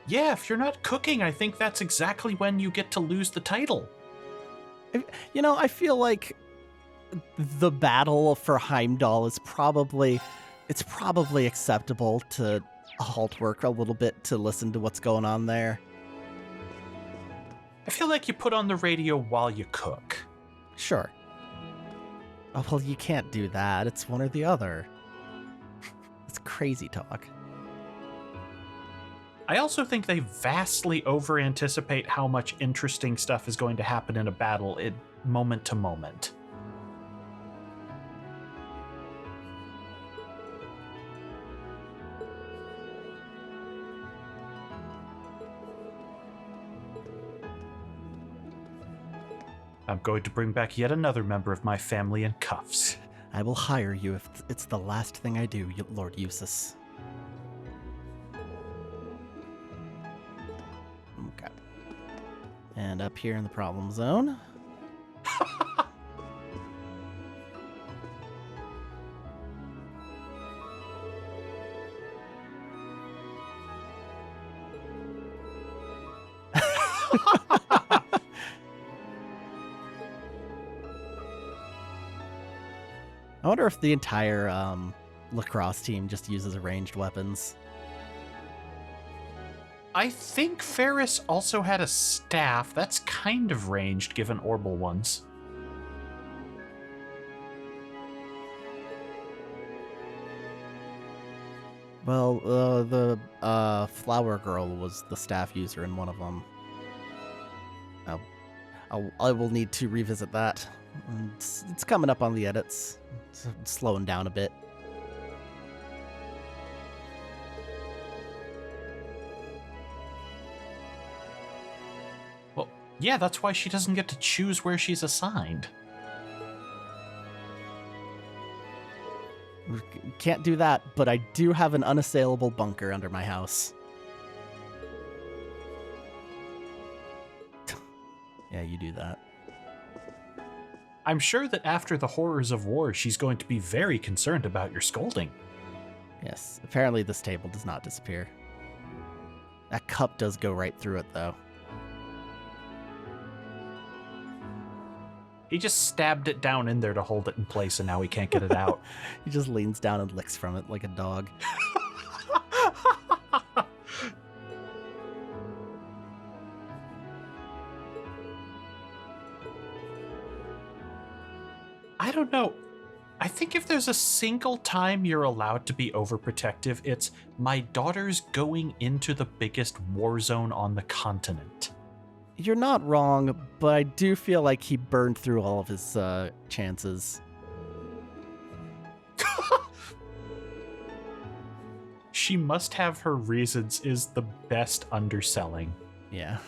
Yeah, if you're not cooking, I think that's exactly when you get to lose the title. I feel like the battle for Heimdall is probably acceptable to halt work a little bit to listen to what's going on there. I feel like you put on the radio while you cook. Sure. Oh, well, you can't do that. It's one or the other. It's crazy talk. I also think they vastly over-anticipate how much interesting stuff is going to happen in a battle moment to moment. I'm going to bring back yet another member of my family in cuffs. I will hire you if it's the last thing I do, Lord Eustace. Okay. And up here in the problem zone. I wonder if the entire lacrosse team just uses ranged weapons. I think Ferris also had a staff. That's kind of ranged, given Orbital ones. Well, the flower girl was the staff user in one of them. I will need to revisit that. It's coming up on the edits. It's slowing down a bit. Well, yeah, that's why she doesn't get to choose where she's assigned. Can't do that, but I do have an unassailable bunker under my house. Yeah, you do that. I'm sure that after the horrors of war, she's going to be very concerned about your scolding. Yes, apparently this table does not disappear. That cup does go right through it, though. He just stabbed it down in there to hold it in place, and now he can't get it out. He just leans down and licks from it like a dog. I don't know. I think if there's a single time you're allowed to be overprotective, it's my daughter's going into the biggest war zone on the continent. You're not wrong, but I do feel like he burned through all of his chances. She must have her reasons is the best underselling. Yeah.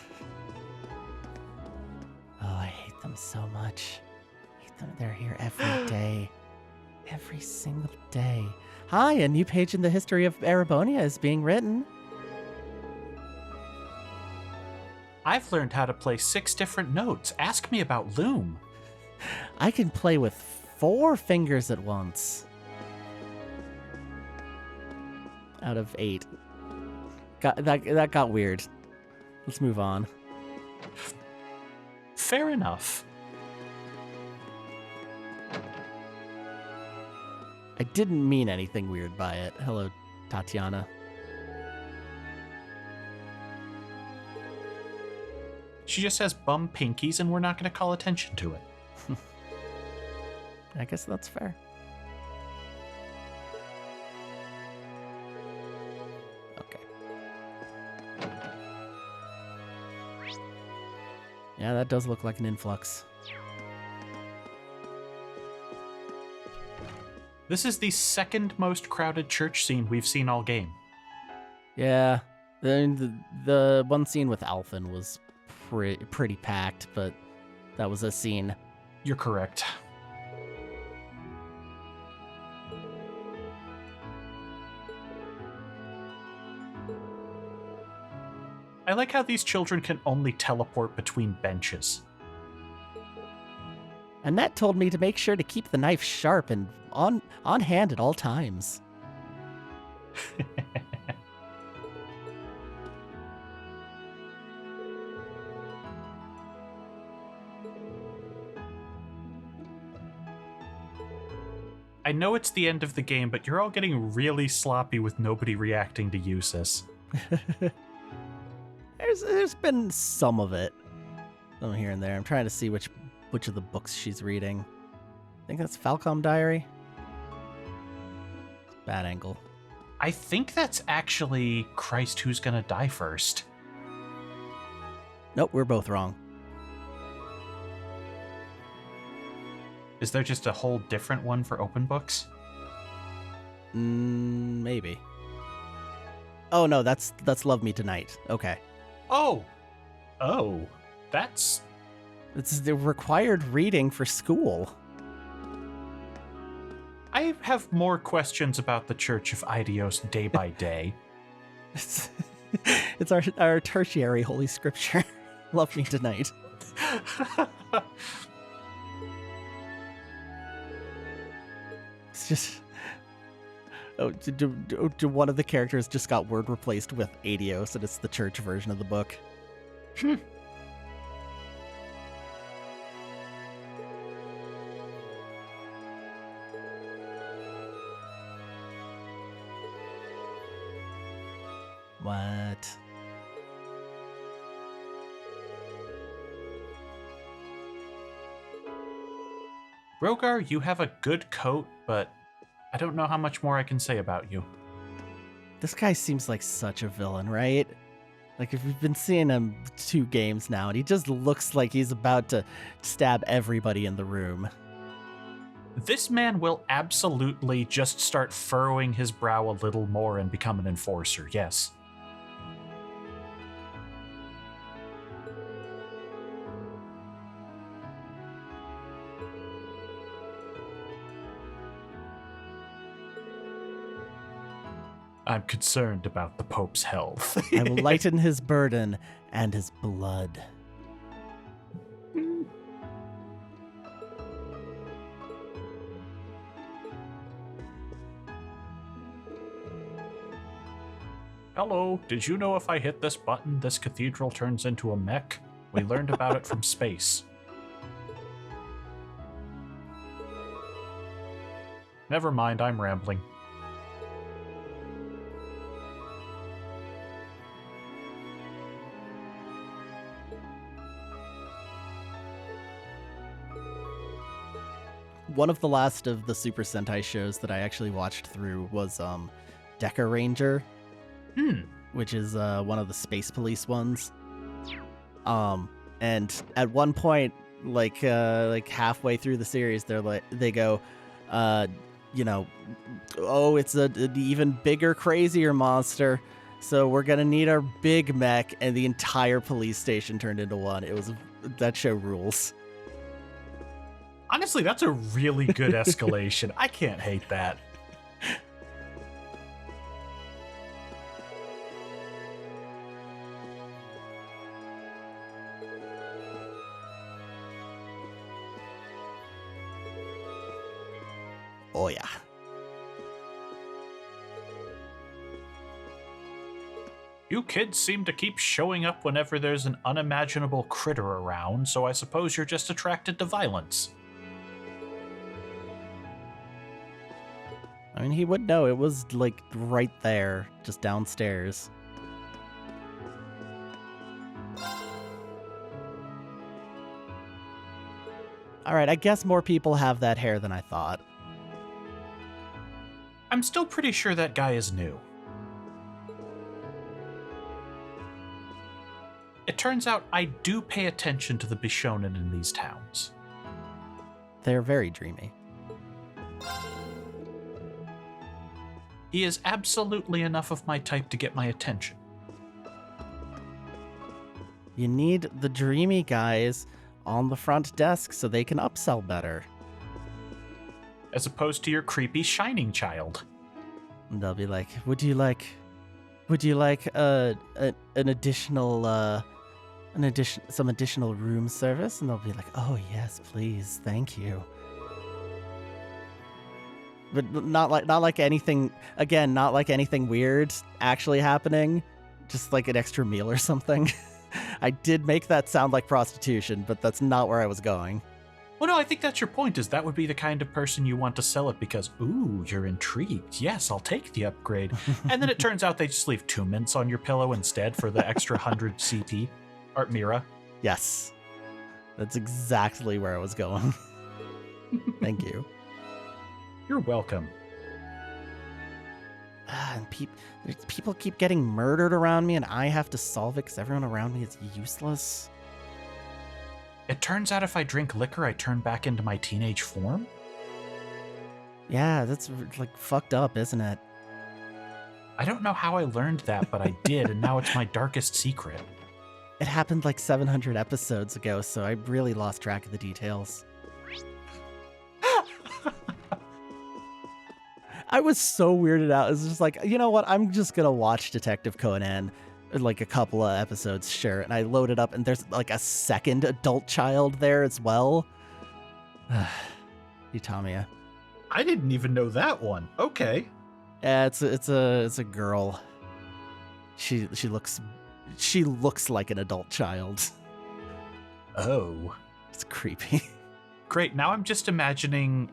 Oh, I hate them so much. They're here every day. Every single day. Hi, a new page in the history of Erebonia is being written. I've learned how to play 6 different notes. Ask me about Loom. I can play with 4 fingers at once. Out of 8. That got weird. Let's move on. Fair enough. I didn't mean anything weird by it. Hello, Tatiana. She just has bum pinkies, and we're not going to call attention to it. I guess that's fair. Okay. Yeah, that does look like an influx. This is the second most crowded church scene we've seen all game. Yeah, the one scene with Alphen was pretty packed, but that was a scene. You're correct. I like how these children can only teleport between benches. Annette told me to make sure to keep the knife sharp and on hand at all times. I know it's the end of the game, but you're all getting really sloppy with nobody reacting to Usis. There's been some of it. Some here and there. I'm trying to see which of the books she's reading. I think that's Falcom Diary. Bad angle. I think that's actually Christ Who's Gonna Die First. Nope, we're both wrong. Is there just a whole different one for open books? Maybe. Oh no, that's Love Me Tonight. Okay. Oh, that's... It's the required reading for school. I have more questions about the Church of Idios day by day. It's our tertiary holy scripture. Love Me Tonight. It's just... Oh, do one of the characters just got word replaced with Adios, and it's the church version of the book. What? Rogar, you have a good coat, but I don't know how much more I can say about you. This guy seems like such a villain, right? Like, if we've been seeing him 2 games now, and he just looks like he's about to stab everybody in the room. This man will absolutely just start furrowing his brow a little more and become an enforcer, yes. I'm concerned about the Pope's health. I will lighten his burden and his blood. Hello, did you know if I hit this button, this cathedral turns into a mech? We learned about it from space. Never mind, I'm rambling. One of the last of the Super Sentai shows that I actually watched through was Deca Ranger, which is one of the Space Police ones. And at one point, like halfway through the series, they go, you know, oh, it's an even bigger, crazier monster. So we're gonna need our big mech, and the entire police station turned into one. That show rules. Honestly, that's a really good escalation. I can't hate that. Oh yeah. You kids seem to keep showing up whenever there's an unimaginable critter around, so I suppose you're just attracted to violence. I mean, he would know. It was, like, right there, just downstairs. Alright, I guess more people have that hair than I thought. I'm still pretty sure that guy is new. It turns out I do pay attention to the Bishonen in these towns. They're very dreamy. He is absolutely enough of my type to get my attention. You need the dreamy guys on the front desk so they can upsell better. As opposed to your creepy shining child. And they'll be like, would you like an additional some additional room service? And they'll be like, oh yes, please, thank you. But not like anything weird actually happening, just like an extra meal or something. I did make that sound like prostitution, but that's not where I was going. Well, no, I think that's your point, is that would be the kind of person you want to sell it because, ooh, you're intrigued. Yes, I'll take the upgrade. And then it turns out they just leave 2 mints on your pillow instead for the extra 100 CP. Art Mira. Yes. That's exactly where I was going. Thank you. You're welcome. And people keep getting murdered around me, and I have to solve it because everyone around me is useless. It turns out if I drink liquor, I turn back into my teenage form? Yeah, that's like fucked up, isn't it? I don't know how I learned that, but I did, and now it's my darkest secret. It happened like 700 episodes ago, so I really lost track of the details. I was so weirded out. It was just like, you know what? I'm just going to watch Detective Conan, like a couple of episodes, sure. And I load it up, and there's like a second adult child there as well. Utamiya. I didn't even know that one. Okay. Yeah, it's a girl. She looks like an adult child. Oh. It's creepy. Great. Now I'm just imagining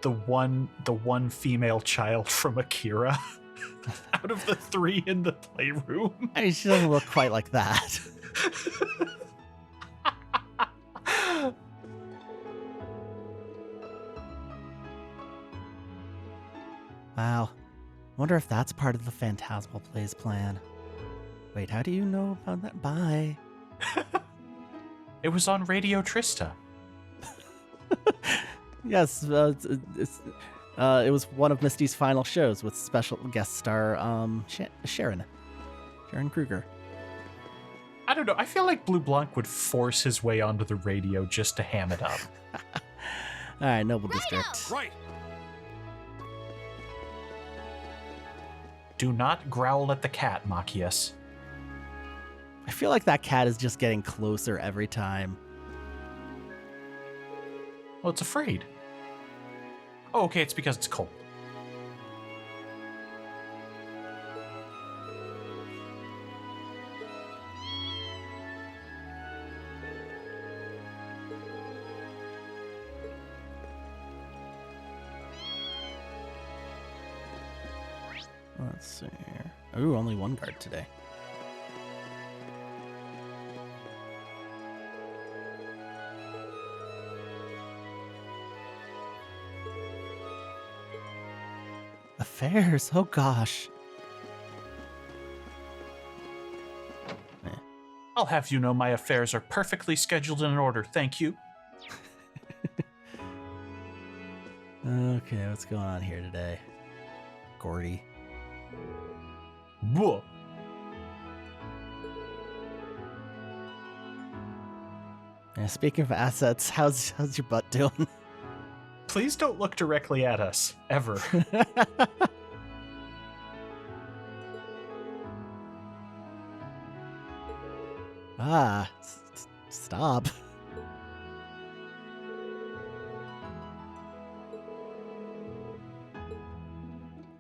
the one female child from Akira out of the 3 in the playroom. I mean, she doesn't look quite like that. Wow. Wonder if that's part of the Phantasmal Plays plan. Wait, how do you know about that? Bye. It was on Radio Trista. Yes, it was one of Misty's final shows with special guest star Sharon Kruger. I don't know. I feel like Blue Blanc would force his way onto the radio just to ham it up. All right, Noble District. Right. Do not growl at the cat, Machias. I feel like that cat is just getting closer every time. Well, it's afraid. Oh, okay, it's because it's cold. Let's see here. Ooh, only 1 guard today. Affairs, oh gosh. I'll have you know my affairs are perfectly scheduled and in order, thank you. Okay, what's going on here today? Gordy. Whoa. Yeah, speaking of assets, how's your butt doing? Please don't look directly at us, ever. Stop.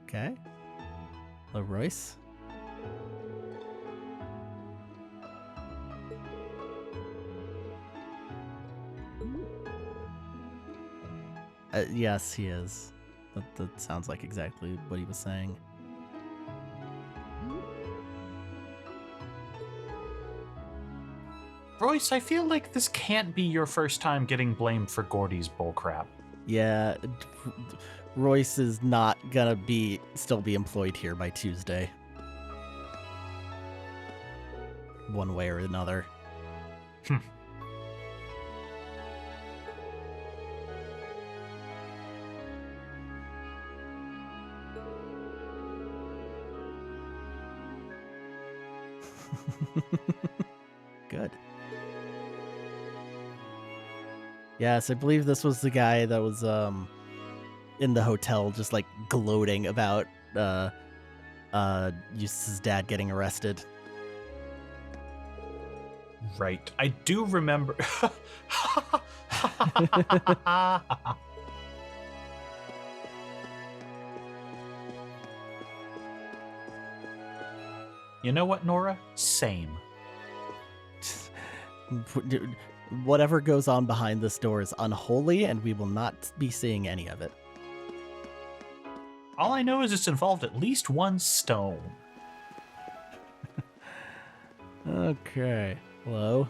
Okay. Hello, Royce. Yes, he is. That sounds like exactly what he was saying. Royce, I feel like this can't be your first time getting blamed for Gordy's bullcrap. Yeah, Royce is not gonna still be employed here by Tuesday. One way or another. Good. Yes, I believe this was the guy that was in the hotel just like gloating about Eustace's dad getting arrested. Right. I do remember. You know what, Nora? Same. whatever goes on behind this door is unholy, and we will not be seeing any of it. All I know is it's involved at least one stone. Okay. Hello?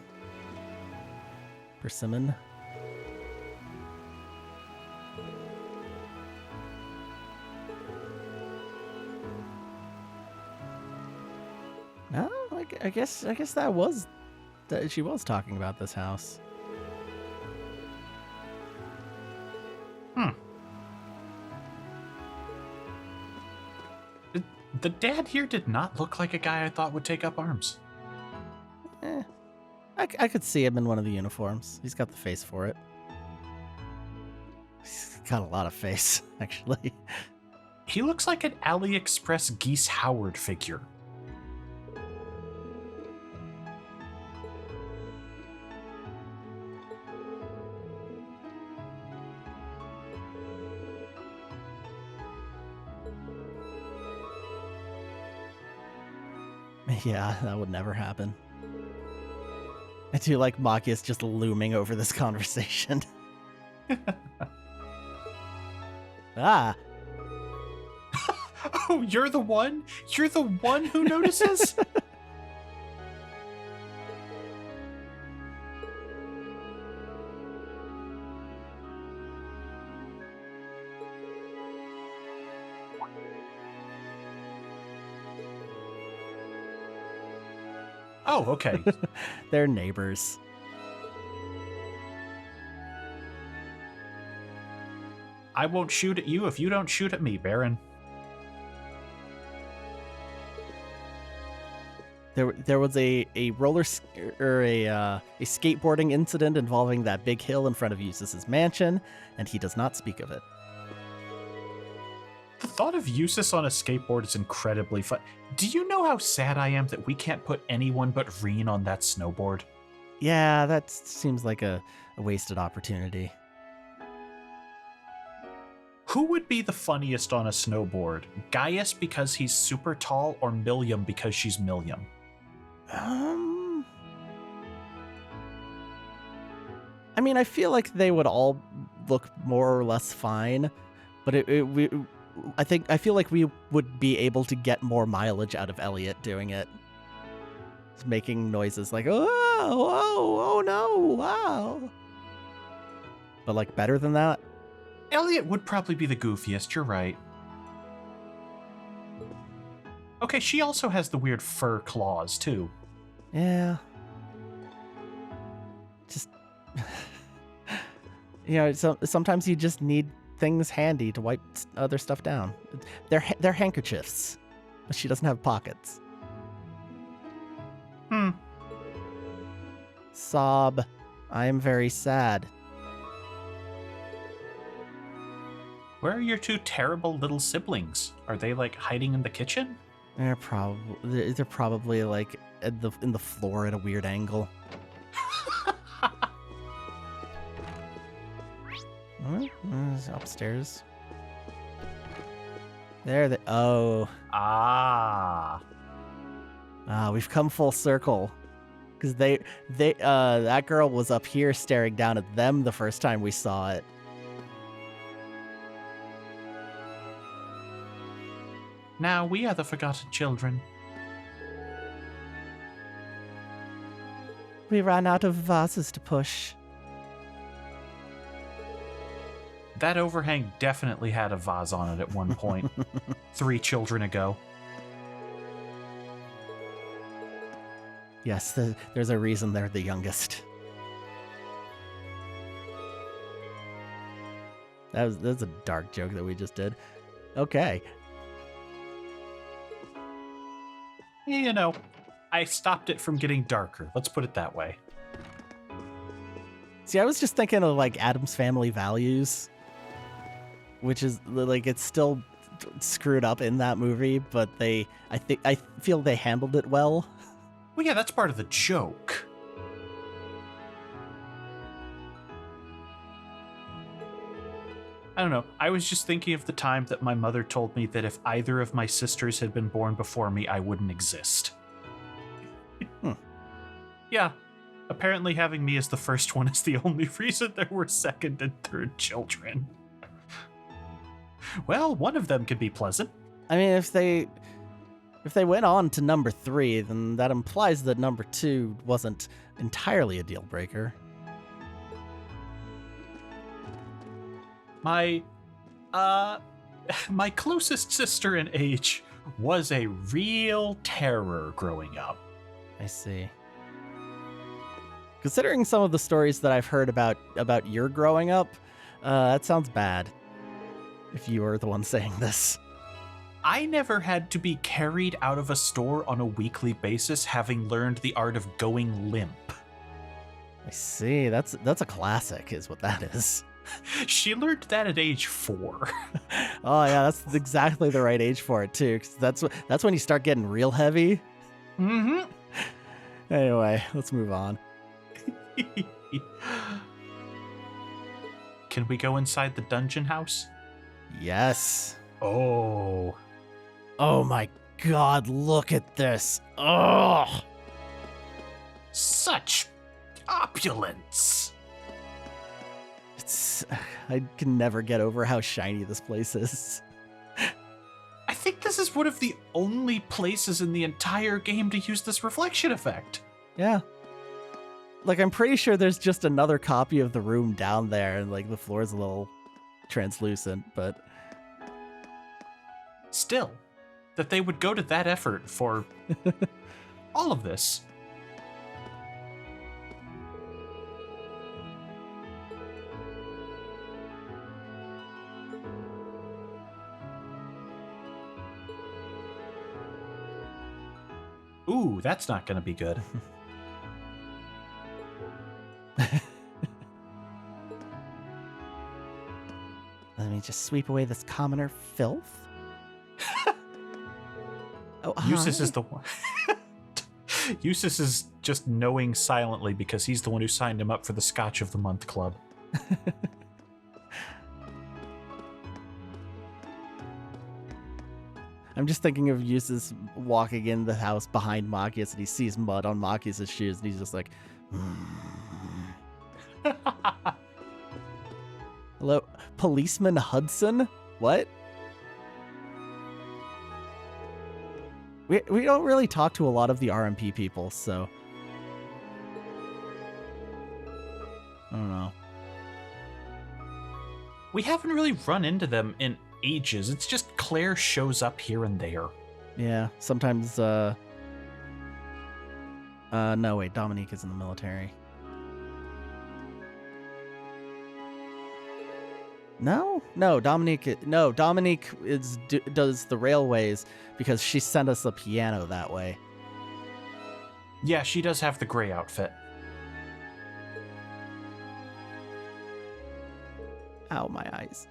Persimmon? No, I guess that was that she was talking about this house. The dad here did not look like a guy I thought would take up arms. I could see him in one of the uniforms. He's got the face for it. He's got a lot of face, actually. He looks like an AliExpress Geese Howard figure. Yeah, that would never happen. I do like Machias just looming over this conversation. Ah. Oh, you're the one? You're the one who notices? Oh, okay. They're neighbors. I won't shoot at you if you don't shoot at me, Baron. There was a skateboarding incident involving that big hill in front of Eustace's mansion, and he does not speak of it. The thought of Eustace on a skateboard is incredibly fun. Do you know how sad I am that we can't put anyone but Reen on that snowboard? Yeah, that seems like a wasted opportunity. Who would be the funniest on a snowboard? Gaius because he's super tall, or Milliam because she's Milliam? I mean, I feel like they would all look more or less fine, but I feel like we would be able to get more mileage out of Elliot doing it. Just making noises like, oh no, wow. But like better than that? Elliot would probably be the goofiest, you're right. Okay, she also has the weird fur claws, too. Yeah. Just, sometimes you just need things handy to wipe other stuff down. They're handkerchiefs, but she doesn't have pockets. Sob. I am very sad. Where are your two terrible little siblings? Are they, like, hiding in the kitchen? They're probably like in the floor at a weird angle. Upstairs. There they. Oh. We've come full circle. Because that girl was up here staring down at them the first time we saw it. Now we are the forgotten children. We ran out of vases to push. That overhang definitely had a vase on it at one point. 3 children ago. Yes, there's a reason they're the youngest. That's a dark joke that we just did. Okay. You know, I stopped it from getting darker. Let's put it that way. See, I was just thinking of like Addams Family Values, which is like it's still screwed up in that movie, but I feel they handled it well. Well, yeah, that's part of the joke. I don't know. I was just thinking of the time that my mother told me that if either of my sisters had been born before me, I wouldn't exist. Yeah. Apparently having me as the first one is the only reason there were second and third children. Well, one of them could be pleasant. I mean, if they went on to number 3, then that implies that number 2 wasn't entirely a deal breaker. My closest sister in age was a real terror growing up. I see. Considering some of the stories that I've heard about your growing up, that sounds bad. If you were the one saying this. I never had to be carried out of a store on a weekly basis, having learned the art of going limp. I see. That's a classic, is what that is. She learned that at age 4. Oh yeah, that's exactly the right age for it too. 'Cause that's when you start getting real heavy. Mm-hmm. Anyway, let's move on. Can we go inside the dungeon house? Yes. Oh. Oh my God! Look at this. Oh. Such opulence. I can never get over how shiny this place is. I think this is one of the only places in the entire game to use this reflection effect. Yeah. Like, I'm pretty sure there's just another copy of the room down there, and like the floor is a little translucent, but Still, that they would go to that effort for all of this. Ooh, that's not going to be good. let me just sweep away this commoner filth. Oh, Eustace hi. is the one. Eustace is just knowing silently because he's the one who signed him up for the Scotch of the Month Club. I'm just thinking of Eustace walking in the house behind Machias, and he sees mud on Machias' shoes, and he's just like, Hello, Policeman Hudson? What? We don't really talk to a lot of the RMP people, so I don't know. We haven't really run into them in ages. It's just Claire shows up here and there. Yeah, sometimes, no, wait, Dominique is in the military. No, Dominique does the railways because she sent us a piano that way. Yeah, she does have the gray outfit. Ow, my eyes.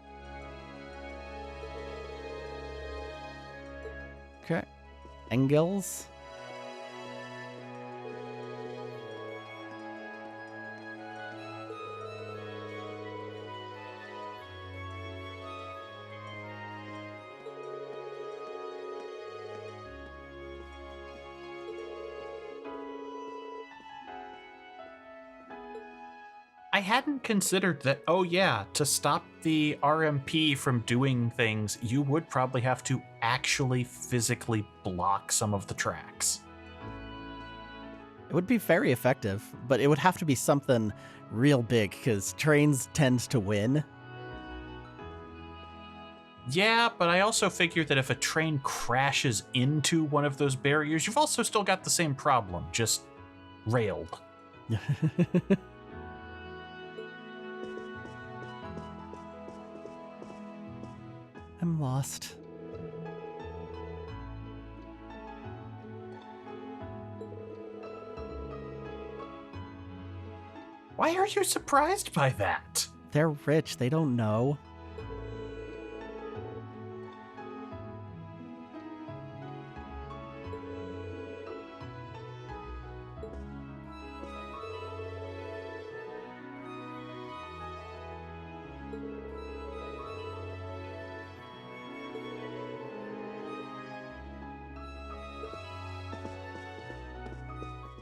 Okay. Engels. I hadn't considered that, oh yeah, to stop the RMP from doing things, you would probably have to actually physically block some of the tracks. It would be very effective, but it would have to be something real big because trains tend to win. Yeah, but I also figure that if a train crashes into one of those barriers, you've also still got the same problem, just railed. I'm lost. Why are you surprised by that? They're rich. They don't know.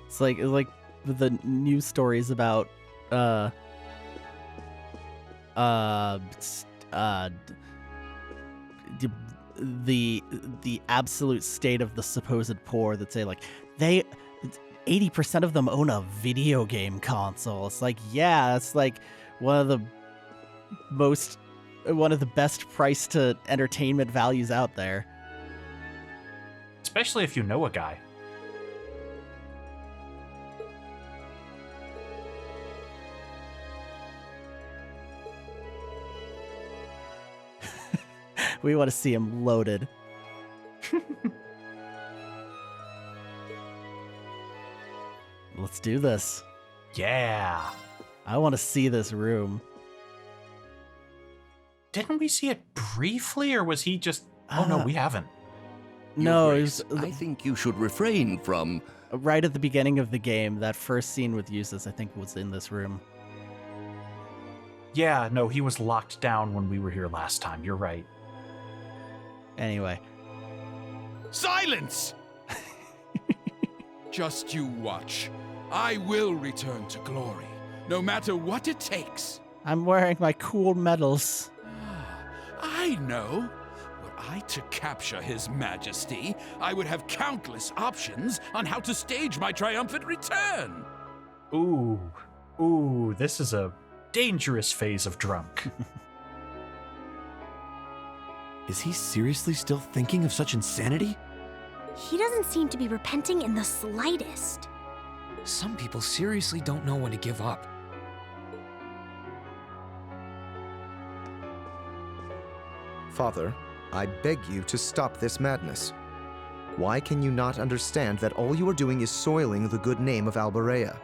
It's like the news stories about the absolute state of the supposed poor that say like 80% of them own a video game console. It's like, yeah, it's like one of the best price to entertainment values out there. Especially if you know a guy. We want to see him loaded. Let's do this. Yeah. I want to see this room. Didn't we see it briefly, or was he just... Oh, no, we haven't. No, Your it Grace, was I think you should refrain from... right at the beginning of the game. That first scene with Eustace, I think, was in this room. Yeah, no, he was locked down when we were here last time. You're right. Anyway. Silence! Just you watch. I will return to glory, no matter what it takes. I'm wearing my cool medals. I know. Were I to capture His Majesty, I would have countless options on how to stage my triumphant return. Ooh, this is a dangerous phase of drunk. Is he seriously still thinking of such insanity? He doesn't seem to be repenting in the slightest. Some people seriously don't know when to give up. Father, I beg you to stop this madness. Why can you not understand that all you are doing is soiling the good name of Albarea?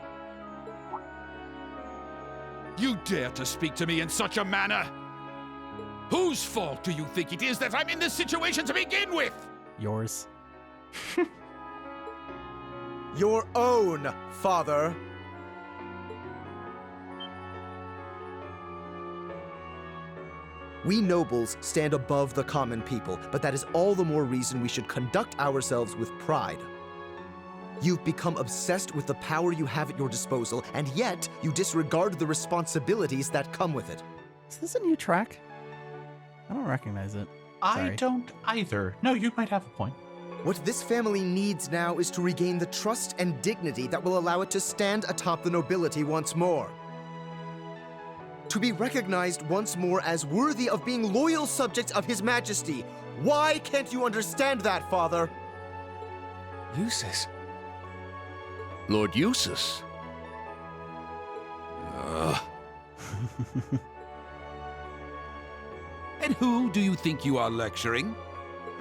You dare to speak to me in such a manner? Whose fault do you think it is that I'm in this situation to begin with? Yours. Your own, Father! We nobles stand above the common people, but that is all the more reason we should conduct ourselves with pride. You've become obsessed with the power you have at your disposal, and yet you disregard the responsibilities that come with it. Is this a new track? I don't recognize it. I Sorry. don't either. No, you might have a point. What this family needs now is to regain the trust and dignity that will allow it to stand atop the nobility once more. To be recognized once more as worthy of being loyal subjects of His Majesty. Why can't you understand that, Father? Eustace. Lord Eustace. And who do you think you are lecturing?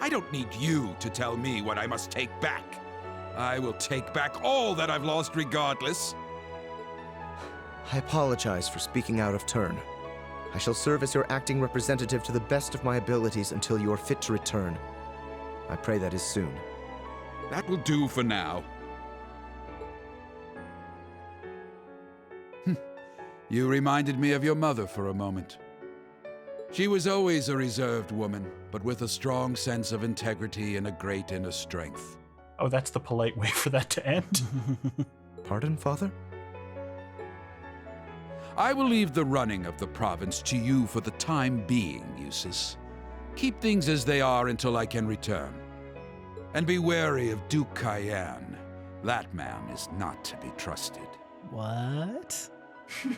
I don't need you to tell me what I must take back. I will take back all that I've lost regardless. I apologize for speaking out of turn. I shall serve as your acting representative to the best of my abilities until you are fit to return. I pray that is soon. That will do for now. You reminded me of your mother for a moment. She was always a reserved woman, but with a strong sense of integrity and a great inner strength. Oh, that's the polite way for that to end. Pardon, Father? I will leave the running of the province to you for the time being, Eustace. Keep things as they are until I can return. And be wary of Duke Cayenne. That man is not to be trusted. What?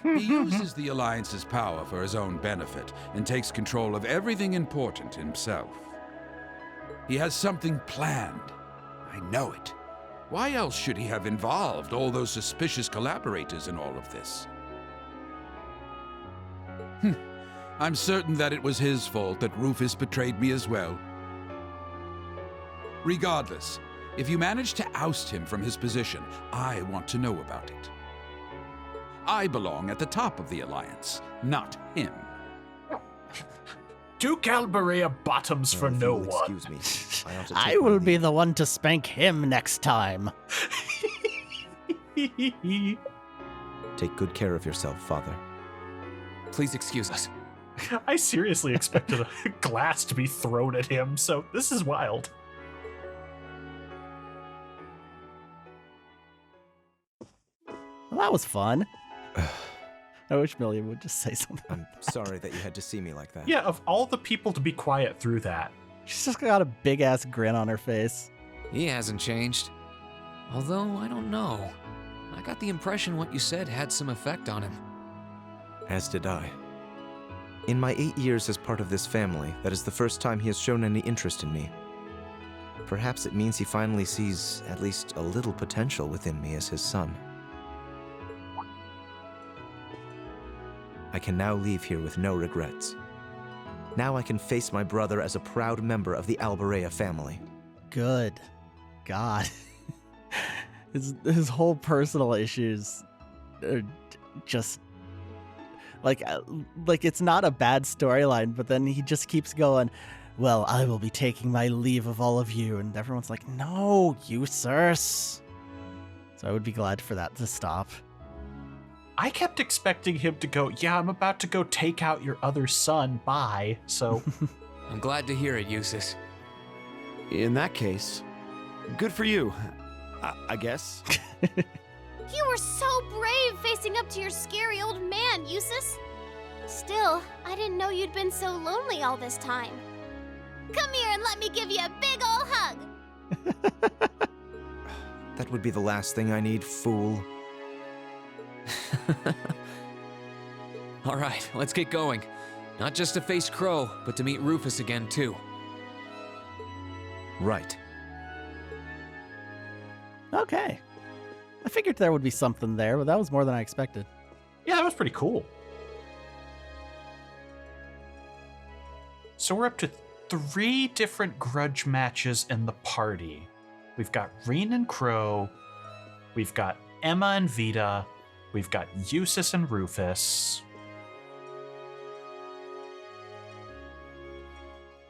He uses the Alliance's power for his own benefit and takes control of everything important himself. He has something planned. I know it. Why else should he have involved all those suspicious collaborators in all of this? I'm certain that it was his fault that Rufus betrayed me as well. Regardless, if you manage to oust him from his position, I want to know about it. I belong at the top of the Alliance, not him. Duke Albarea bottoms for If no you will one. Excuse me. I ought to I take my will be leave. the one to spank him next time. Take good care of yourself, Father. Please excuse us. I seriously expected a glass to be thrown at him, so this is wild. that was fun. I wish Milliam would just say something. I'm sorry that you had to see me like that. Yeah, of all the people to be quiet through that. She's just got a big-ass grin on her face. He hasn't changed. Although, I don't know. I got the impression what you said had some effect on him. As did I. In my 8 years as part of this family, that is the first time he has shown any interest in me. Perhaps it means he finally sees at least a little potential within me as his son. I can now leave here with no regrets. Now I can face my brother as a proud member of the Albarea family. Good. God. His whole personal issues are just like it's not a bad storyline, but then he just keeps going, well, I will be taking my leave of all of you, and everyone's like, no, Eustace. So I would be glad for that to stop. I kept expecting him to go, yeah, I'm about to go take out your other son, bye. So I'm glad to hear it, Eustace. In that case, good for you, I guess. You were so brave facing up to your scary old man, Eustace. Still, I didn't know you'd been so lonely all this time. Come here and let me give you a big ol' hug. That would be the last thing I need, fool. All right, let's get going. Not just to face Crow, but to meet Rufus again, too. Right. Okay. I figured there would be something there, but that was more than I expected. yeah, that was pretty cool. So we're up to 3 different grudge matches in the party. We've got Reen and Crow. We've got Emma and Vita. We've got Eustace and Rufus.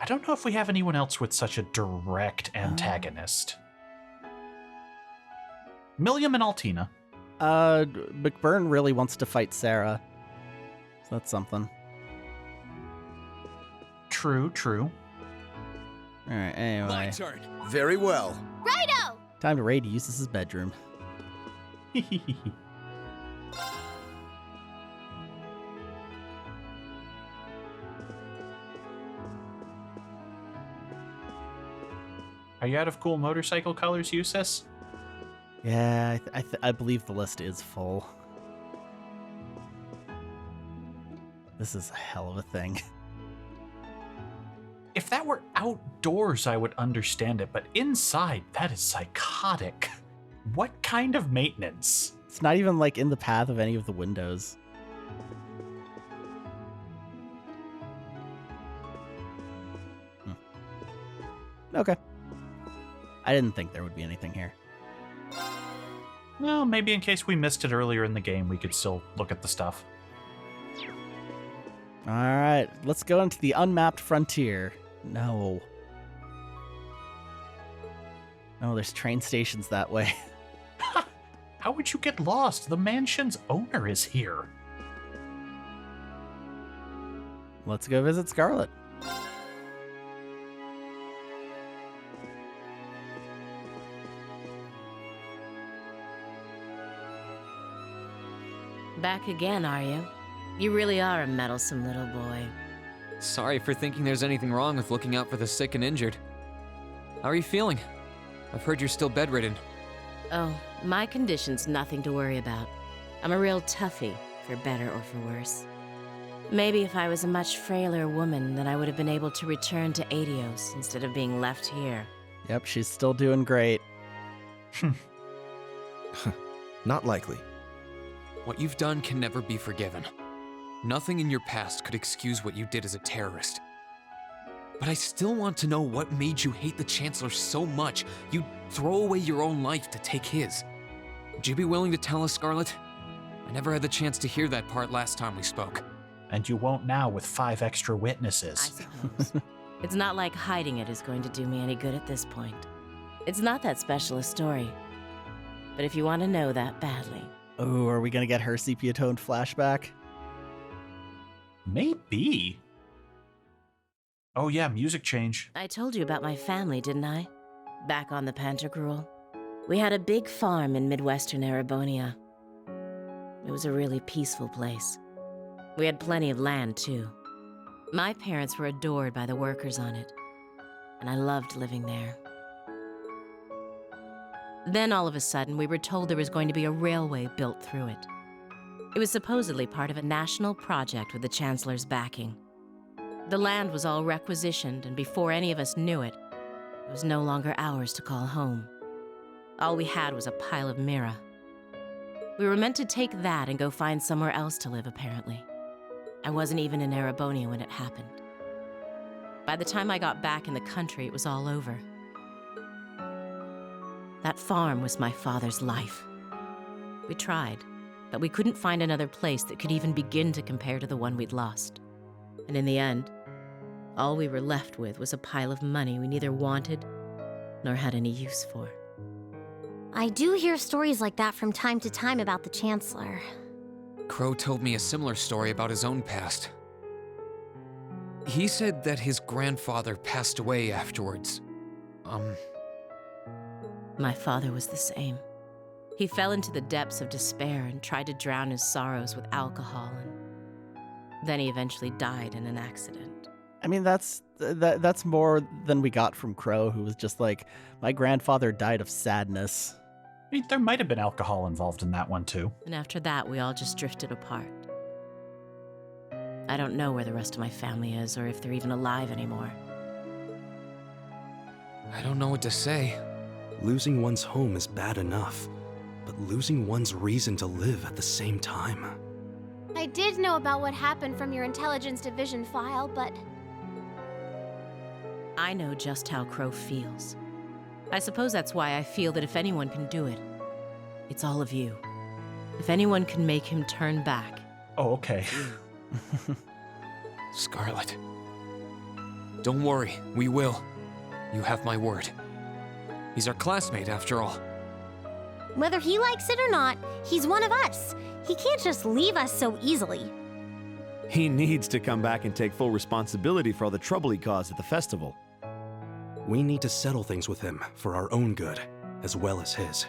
I don't know if we have anyone else with such a direct antagonist. Milliam and Altina. McBurn really wants to fight Sarah. So that's something. True. Alright, anyway. My turn. Very well. Righto! Time to raid Eustace's bedroom. Are you out of cool motorcycle colors, Eustace? Yeah, I believe the list is full. This is a hell of a thing. If that were outdoors, I would understand it, but inside, that is psychotic. What kind of maintenance? It's not even like in the path of any of the windows. Okay. I didn't think there would be anything here. Well, maybe in case we missed it earlier in the game, we could still look at the stuff. Alright, let's go into the unmapped frontier. No. No, there's train stations that way. How would you get lost? The mansion's owner is here. Let's go visit Scarlet. Back again, are you? You really are a meddlesome little boy. Sorry for thinking there's anything wrong with looking out for the sick and injured. How are you feeling? I've heard you're still bedridden. Oh, my condition's nothing to worry about. I'm a real toughie, for better or for worse. Maybe if I was a much frailer woman, then I would have been able to return to Adios instead of being left here. Yep, she's still doing great. Not likely. What you've done can never be forgiven. Nothing in your past could excuse what you did as a terrorist. But I still want to know what made you hate the Chancellor so much you'd throw away your own life to take his. Would you be willing to tell us, Scarlet? I never had the chance to hear that part last time we spoke. And you won't now with 5 extra I witnesses. suppose. It's not like hiding it is going to do me any good at this point. It's not that special a story. But if you want to know that badly... Oh, are we gonna get her sepia-toned flashback? Maybe. Oh yeah, music change. I told you about my family, didn't I? Back on the Pantagruel. We had a big farm in Midwestern Erebonia. It was a really peaceful place. We had plenty of land, too. My parents were adored by the workers on it, and I loved living there. Then all of a sudden, we were told there was going to be a railway built through it. It was supposedly part of a national project with the Chancellor's backing. The land was all requisitioned, and before any of us knew it, it was no longer ours to call home. All we had was a pile of mirror. We were meant to take that and go find somewhere else to live, apparently. I wasn't even in Erebonia when it happened. By the time I got back in the country, it was all over. That farm was my father's life. We tried, but we couldn't find another place that could even begin to compare to the one we'd lost. And in the end, all we were left with was a pile of money we neither wanted nor had any use for. I do hear stories like that from time to time about the Chancellor. Crow told me a similar story about his own past. He said that his grandfather passed away afterwards. My father was the same. He fell into the depths of despair and tried to drown his sorrows with alcohol, and then he eventually died in an accident. I mean, that's more than we got from Crow, who was just like, my grandfather died of sadness. I mean, there might have been alcohol involved in that one, too. And after that, we all just drifted apart. I don't know where the rest of my family is, or if they're even alive anymore. I don't know what to say. Losing one's home is bad enough, but losing one's reason to live at the same time. I did know about what happened from your Intelligence Division file, but... I know just how Crow feels. I suppose that's why I feel that if anyone can do it, it's all of you. If anyone can make him turn back. Oh, okay. Scarlet. Don't worry, we will. You have my word. He's our classmate, after all. Whether he likes it or not, he's one of us. He can't just leave us so easily. He needs to come back and take full responsibility for all the trouble he caused at the festival. We need to settle things with him for our own good, as well as his.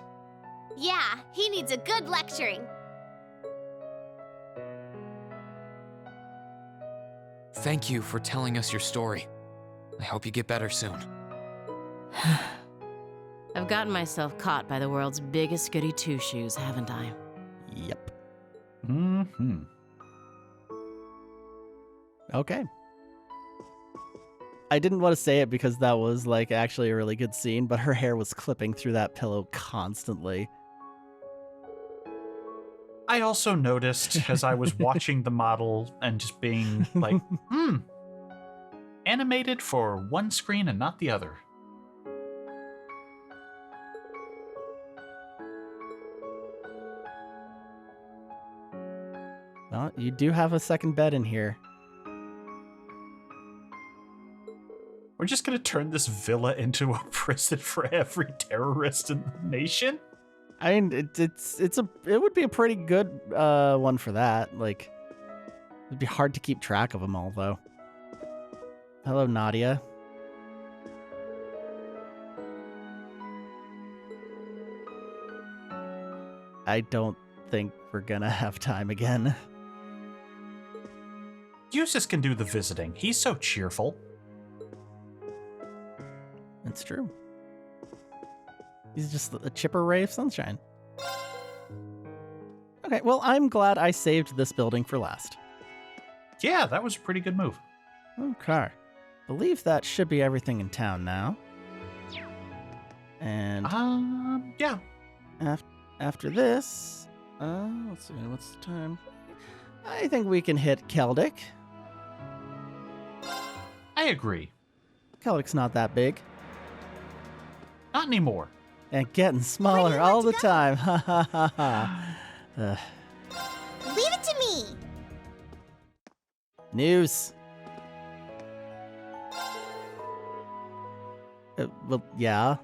Yeah, he needs a good lecturing. Thank you for telling us your story. I hope you get better soon. I've gotten myself caught by the world's biggest goody two-shoes, haven't I? Yep. Mm-hmm. Okay. I didn't want to say it because that was like actually a really good scene, but her hair was clipping through that pillow constantly. I also noticed as I was watching the model and just being like, animated for one screen and not the other. Well, you do have a second bed in here. We're just gonna turn this villa into a prison for every terrorist in the nation? I mean, it would be a pretty good one for that. Like, it'd be hard to keep track of them all, though. Hello, Nadia. I don't think we're gonna have time again. Eustace can do the visiting. He's so cheerful. It's true. He's just a chipper ray of sunshine. Okay, well, I'm glad I saved this building for last. Yeah, that was a pretty good move. Okay. Believe that should be everything in town now. And yeah. After this, let's see, what's the time? I think we can hit Celdic. I agree. Celdic's not that big. Not anymore. And getting smaller all the time. Ha ha ha ha. Leave it to me. News. Well, yeah.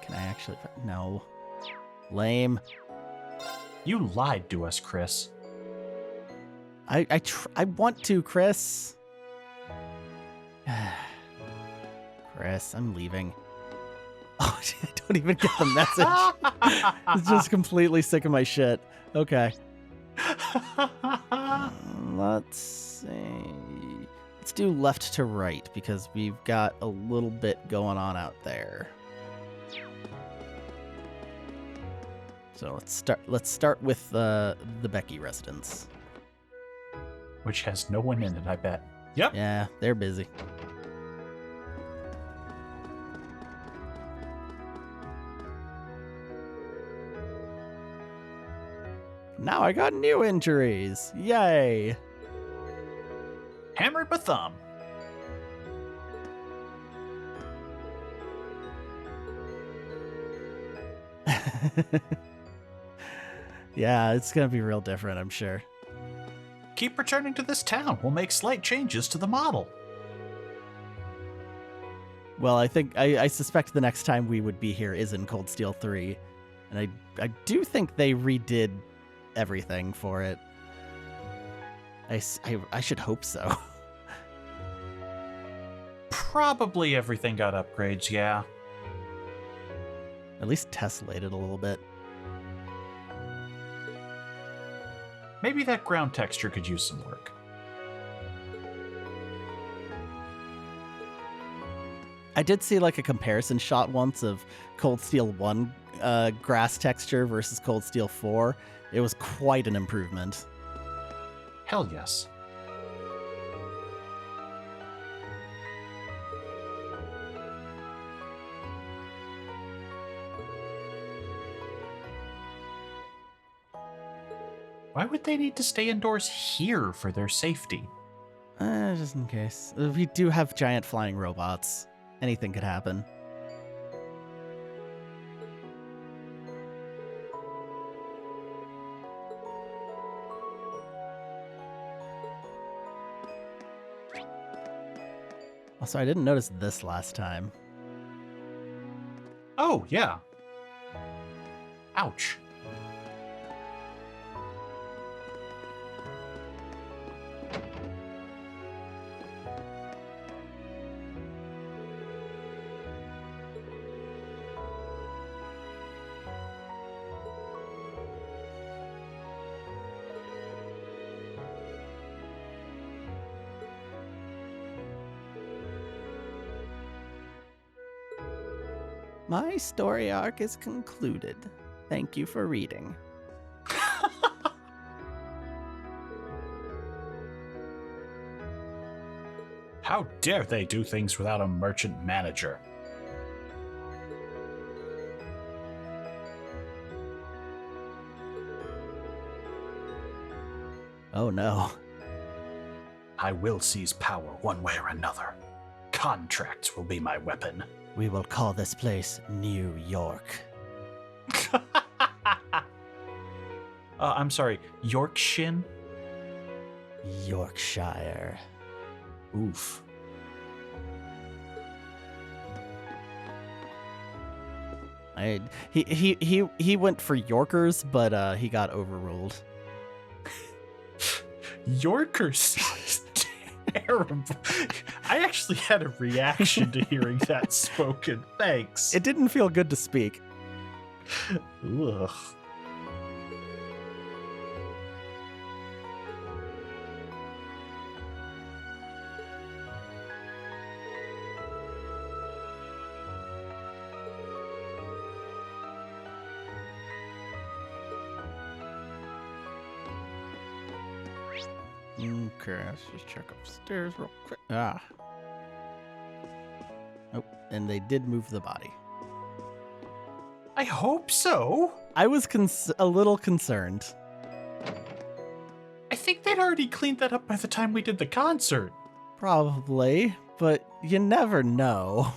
Can I actually? No. Lame. You lied to us, Chris. I want to, Chris. Chris, I'm leaving. Oh, I don't even get the message. It's just completely sick of my shit. Okay. Let's see. Let's do left to right because we've got a little bit going on out there. So let's start with the Becky residence. Which has no one in it, I bet. Yep. Yeah, they're busy. Now I got new injuries. Yay. Hammered my thumb. Yeah, it's going to be real different, I'm sure. Keep returning to this town. We'll make slight changes to the model. Well, I suspect the next time we would be here is in Cold Steel 3. And I do think they redid everything for it. I should hope so. Probably everything got upgrades, yeah. At least tessellated a little bit. Maybe that ground texture could use some work. I did see like a comparison shot once of Cold Steel 1 grass texture versus Cold Steel 4. It was quite an improvement. Hell yes. Why would they need to stay indoors here for their safety? Just in case. We do have giant flying robots. Anything could happen. Also, I didn't notice this last time. Oh, yeah. Ouch. My story arc is concluded. Thank you for reading. How dare they do things without a merchant manager? Oh no. I will seize power one way or another. Contracts will be my weapon. We will call this place New York. I'm sorry, Yorkshire? Yorkshire. Oof. He went for Yorkers, but he got overruled. Yorkers is terrible. I actually had a reaction to hearing that spoken. Thanks. It didn't feel good to speak. Ugh. Okay, let's just check upstairs real quick. Ah. Oh, and they did move the body. I hope so. I was a little concerned. I think they'd already cleaned that up by the time we did the concert. Probably, but you never know.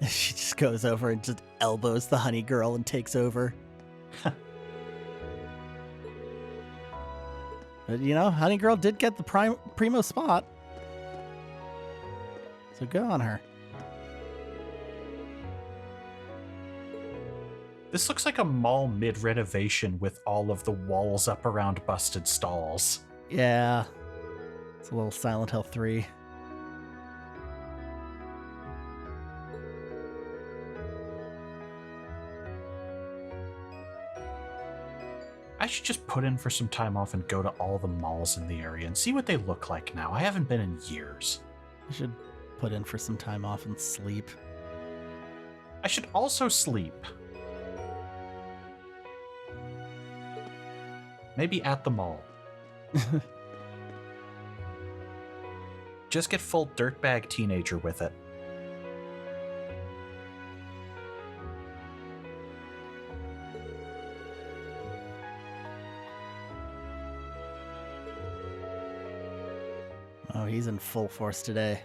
She just goes over and just elbows the honey girl and takes over. But, you know, honey girl did get the primo spot. So good on her. This looks like a mall mid-renovation with all of the walls up around busted stalls. Yeah. It's a little Silent Hill 3. I should just put in for some time off and go to all the malls in the area and see what they look like now. I haven't been in years. I should put in for some time off and sleep. I should also sleep. Maybe at the mall. Just get full dirtbag teenager with it. Oh, he's in full force today.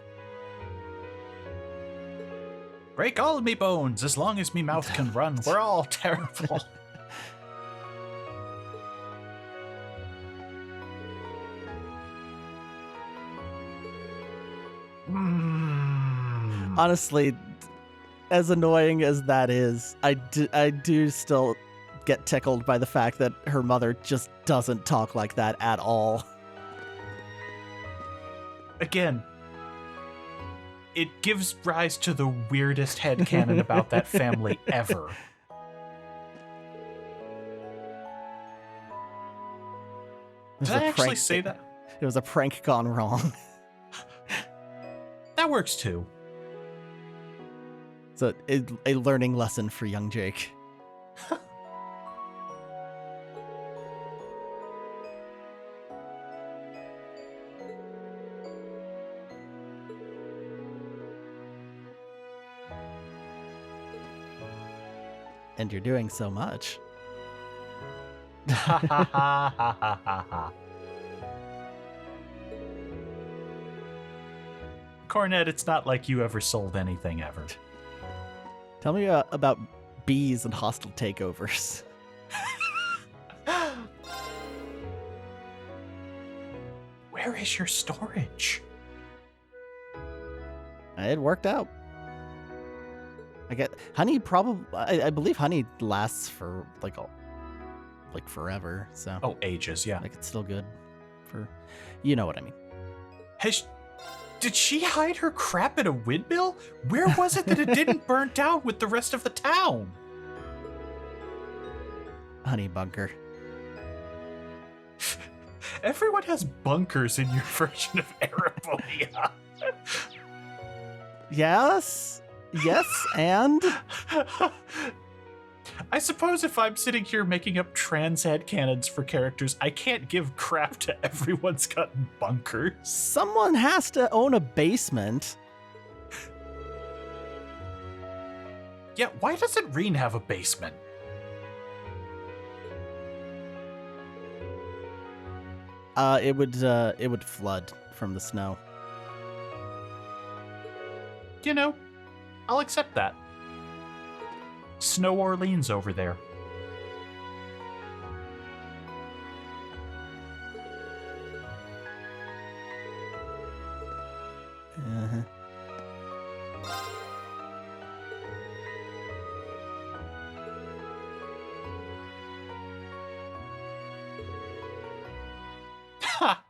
Break all me bones as long as me mouth can run. We're all terrible. Honestly, as annoying as that is, I do still get tickled by the fact that her mother just doesn't talk like that at all. Again, it gives rise to the weirdest headcanon about that family ever. Did I actually say that? It was a prank gone wrong. That works too. It's a learning lesson for young Jake. And you're doing so much. Ha ha ha ha ha ha ha. Cornet, it's not like you ever sold anything ever. Tell me about bees and hostile takeovers. Where is your storage? It worked out. I get honey. I believe honey lasts for like forever. So ages. Yeah, like it's still good for, you know what I mean. Did she hide her crap at a windmill? Where was it that it didn't burn down with the rest of the town? Honey bunker. Everyone has bunkers in your version of Arabonia. Yes, and I suppose if I'm sitting here making up trans headcanons for characters, I can't give crap to everyone's got bunkers. Someone has to own a basement. Yeah, why doesn't Reen have a basement? It would flood from the snow. You know, I'll accept that. Snow Orleans over there. Uh-huh. Ha!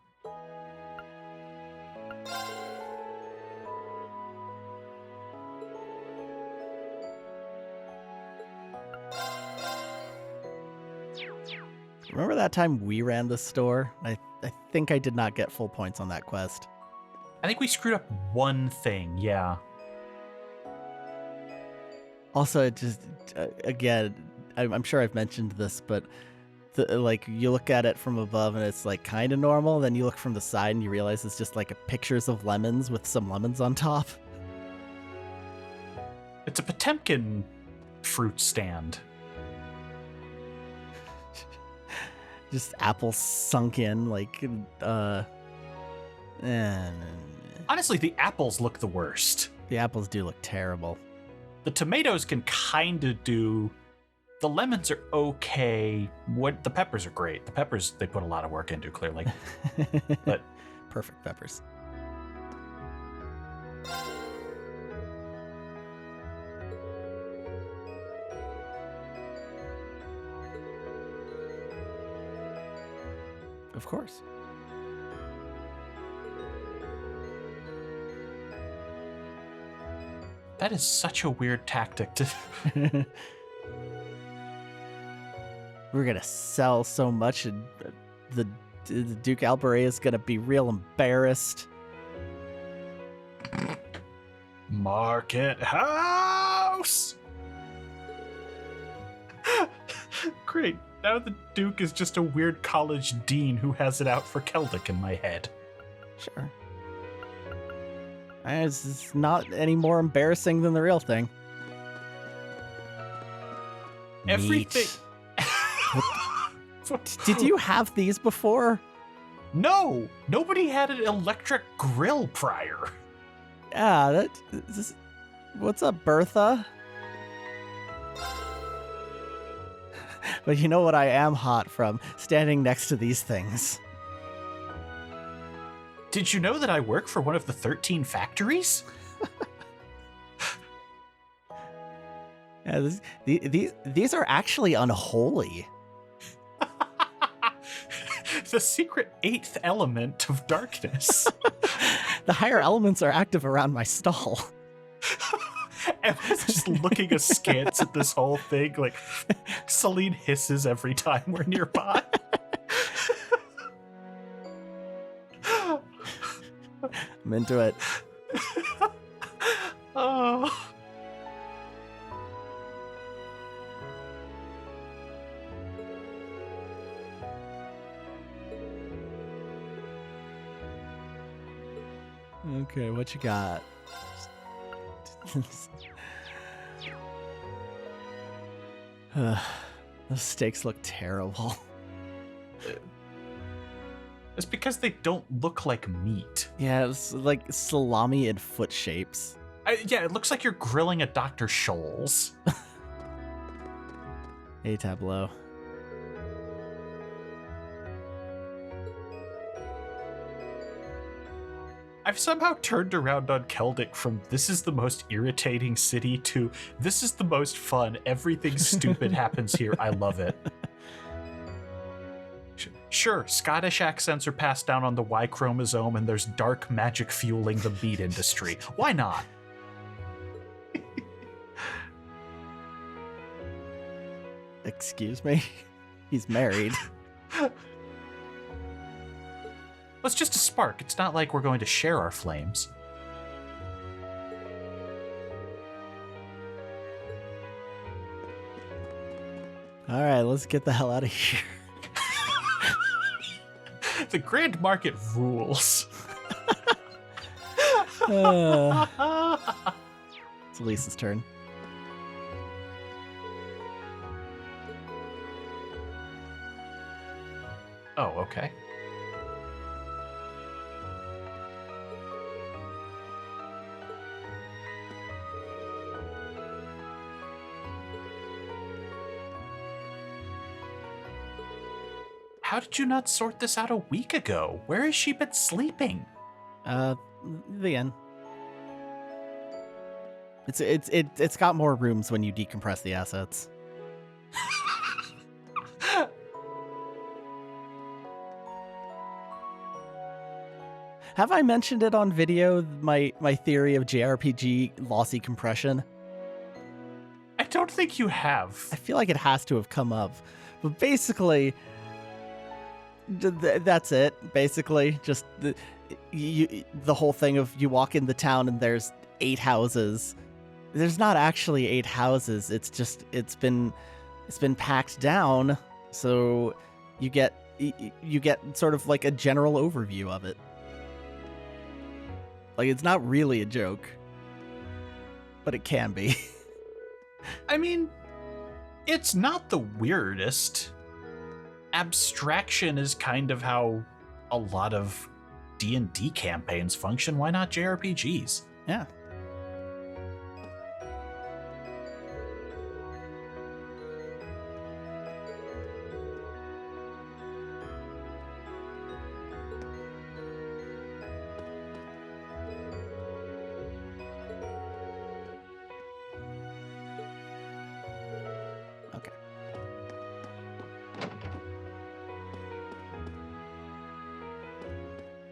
Remember that time we ran the store? I think I did not get full points on that quest. I think we screwed up one thing, yeah. Also, it just, again, I'm sure I've mentioned this, but you look at it from above and it's like kind of normal. Then you look from the side and you realize it's just like pictures of lemons with some lemons on top. It's a Potemkin fruit stand. Just apples sunk in, Honestly, the apples look the worst. The apples do look terrible. The tomatoes can kind of do. The lemons are okay. The peppers are great. The peppers, they put a lot of work into, clearly. But perfect peppers. Of course. That is such a weird tactic to... We're gonna sell so much, and the Duke Albarea is gonna be real embarrassed. Market House! Great. Now the Duke is just a weird college dean who has it out for Celdic in my head. Sure. It's not any more embarrassing than the real thing. Everything. Did you have these before? No! Nobody had an electric grill prior. Yeah, what's up, Bertha? But you know what I am hot from? Standing next to these things. Did you know that I work for one of the 13 factories? Yeah, these are actually unholy. The secret 8th element of darkness. The higher elements are active around my stall. Emma's just looking askance at this whole thing. Like, Celine hisses every time we're nearby. I'm into it. Oh. Okay, what you got? Those steaks look terrible. It's because they don't look like meat. Yeah, it's like salami and foot shapes. Yeah, it looks like you're grilling a Dr. Scholl's. Hey, Tableau. I've somehow turned around on Celdic from this is the most irritating city to this is the most fun. Everything stupid happens here. I love it. Sure, Scottish accents are passed down on the Y chromosome and there's dark magic fueling the meat industry. Why not? Excuse me? He's married. Well, it's just a spark. It's not like we're going to share our flames. All right, let's get the hell out of here. The Grand Market rules. It's Lisa's turn. Oh, okay. How did you not sort this out a week ago? Where has she been sleeping? The inn. It's got more rooms when you decompress the assets. Have I mentioned it on video, my theory of JRPG lossy compression? I don't think you have. I feel like it has to have come up. But basically, that's it. Basically, just the whole thing of you walk in the town and there's 8 houses. There's not actually 8 houses. It's just it's been packed down, so you get sort of like a general overview of it. Like, it's not really a joke, but it can be. I mean, it's not the weirdest. Abstraction is kind of how a lot of D&D campaigns function. Why not JRPGs? Yeah.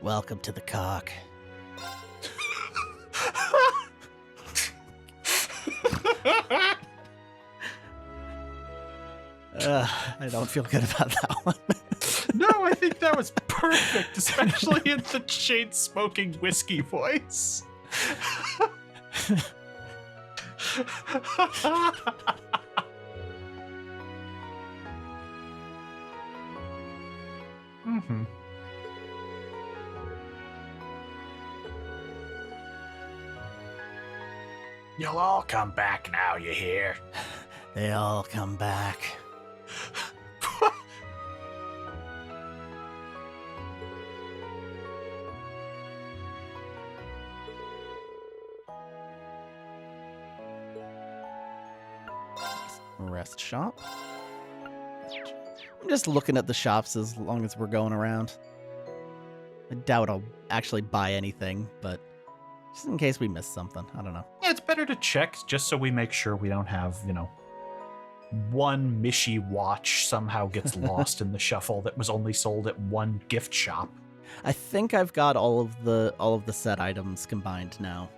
Welcome to the cock. I don't feel good about that one. No, I think that was perfect, especially in the chain-smoking whiskey voice. Mm-hmm. You'll all come back now, you hear? They all come back. Rest shop. I'm just looking at the shops as long as we're going around. I doubt I'll actually buy anything, but just in case we miss something. I don't know. Yeah, it's better to check just so we make sure we don't have, one Mishi watch somehow gets lost in the shuffle that was only sold at one gift shop. I think I've got all of the set items combined now.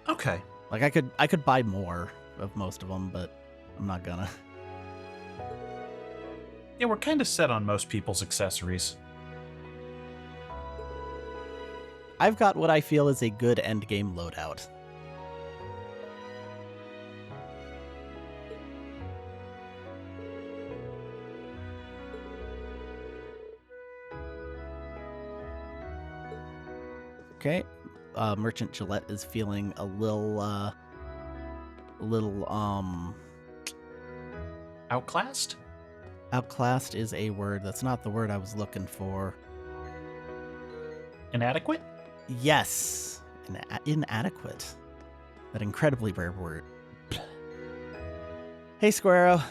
Okay. Like I could buy more of most of them, but I'm not gonna. Yeah, we're kind of set on most people's accessories. I've got what I feel is a good endgame loadout. Okay, Merchant Gillette is feeling a little Outclassed? Outclassed is a word. That's not the word I was looking for. Inadequate? Yes. Inadequate. That incredibly rare word. Hey, Squirrel.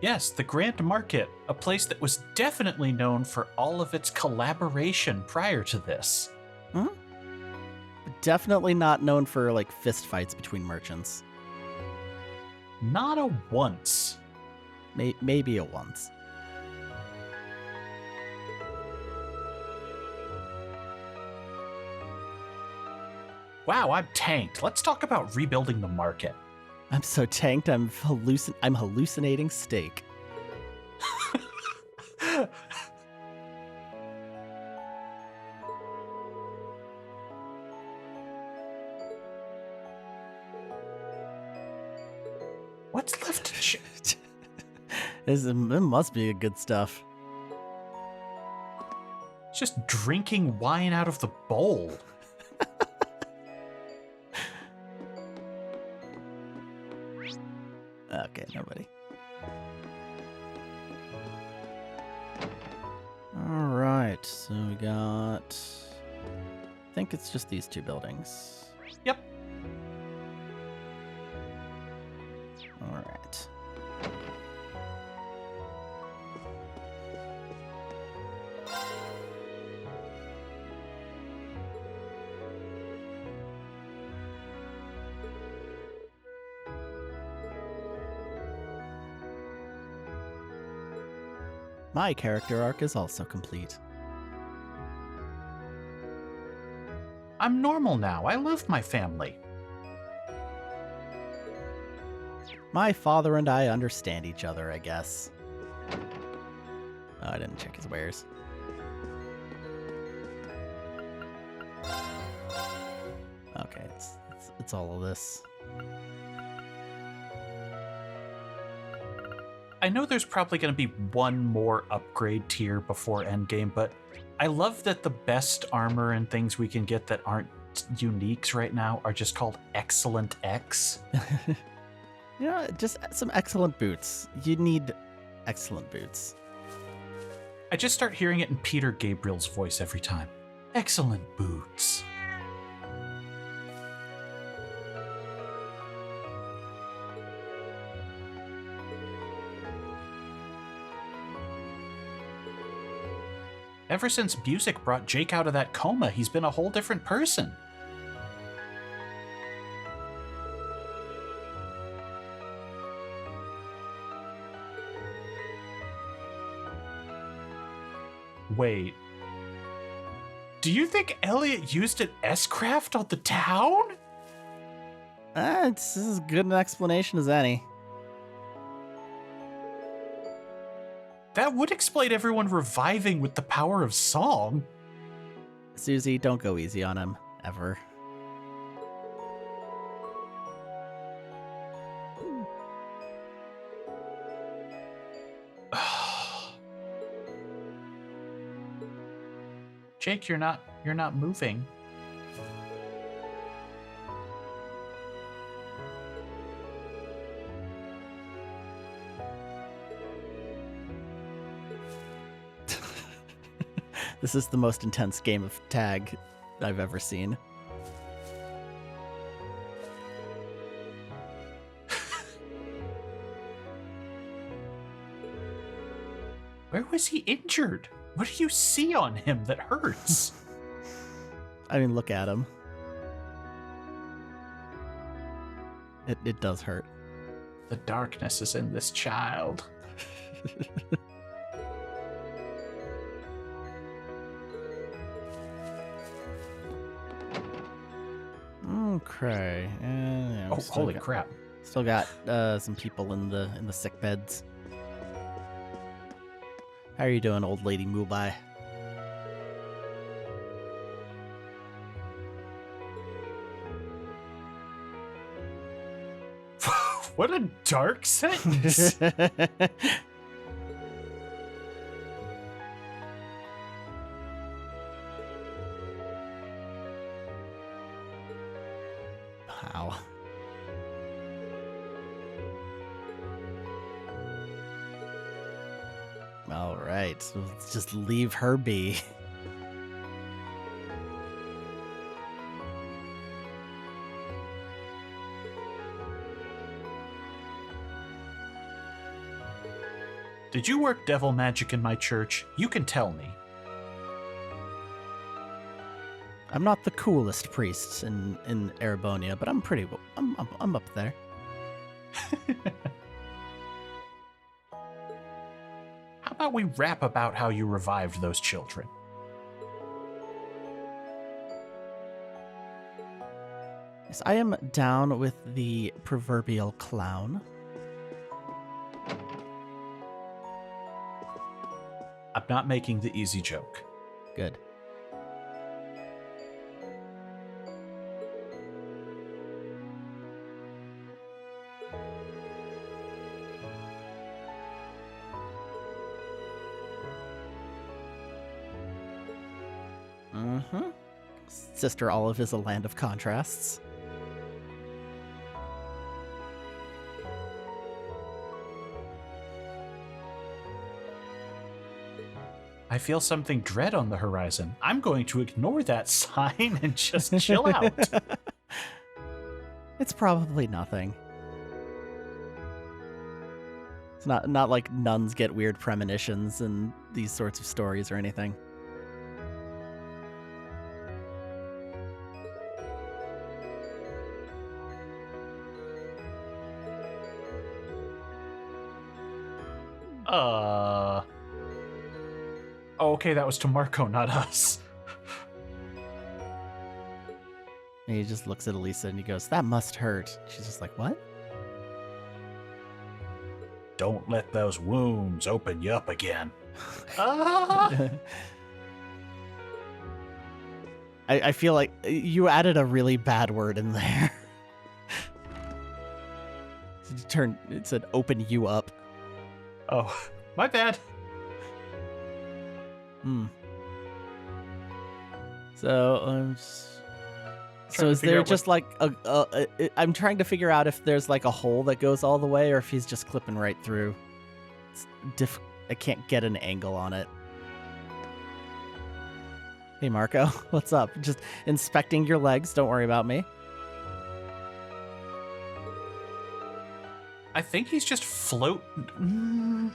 Yes, the Grand Market, a place that was definitely known for all of its collaboration prior to this. Hmm? Definitely not known for, like, fist fights between merchants. Not a once. Maybe a once. Wow, I'm tanked. Let's talk about rebuilding the market. I'm so tanked, I'm hallucinating steak. What's left to It must be a good stuff. Just drinking wine out of the bowl. Okay, nobody. Alright, so we got... I think it's just these two buildings. Yep. Alright. My character arc is also complete. I'm normal now. I love my family. My father and I understand each other, I guess. Oh, I didn't check his wares. Okay, it's all of this. I know there's probably going to be one more upgrade tier before endgame, but I love that the best armor and things we can get that aren't uniques right now are just called Excellent X. You know, just some excellent boots. You need excellent boots. I just start hearing it in Peter Gabriel's voice every time. Excellent boots. Ever since music brought Jake out of that coma, he's been a whole different person. Wait. Do you think Elliot used an S-craft on the town? It's as good an explanation as any. That would explain everyone reviving with the power of song. Susie, don't go easy on him, ever. Jake, you're not moving. This is the most intense game of tag I've ever seen. Where was he injured? What do you see on him that hurts? I mean, look at him. It does hurt. The darkness is in this child. Okay. Yeah, Oh, holy crap. Still got some people in the sick beds. How are you doing, old lady Mubai? What a dark sentence. Wow. All right, so let's just leave her be. Did you work devil magic in my church? You can tell me. I'm not the coolest priest in Erebonia, but I'm pretty. I'm up there. How about we rap about how you revived those children? Yes, I am down with the proverbial clown. I'm not making the easy joke. Good. Mm-hmm. Sister Olive is a land of contrasts. I feel something dread on the horizon. I'm going to ignore that sign and just chill out. It's probably nothing. It's not like nuns get weird premonitions and these sorts of stories or anything. Oh, okay, that was to Marco, not us. And he just looks at Elisa and he goes, "That must hurt." She's just like, "What?" Don't let those wounds open you up again. I feel like you added a really bad word in there. It said "open you up." Oh, my bad. So, so is there just like I'm trying to figure out if there's like a hole that goes all the way, or if he's just clipping right through. I can't get an angle on it. Hey Marco, what's up? Just inspecting your legs. Don't worry about me. I think he's just floating.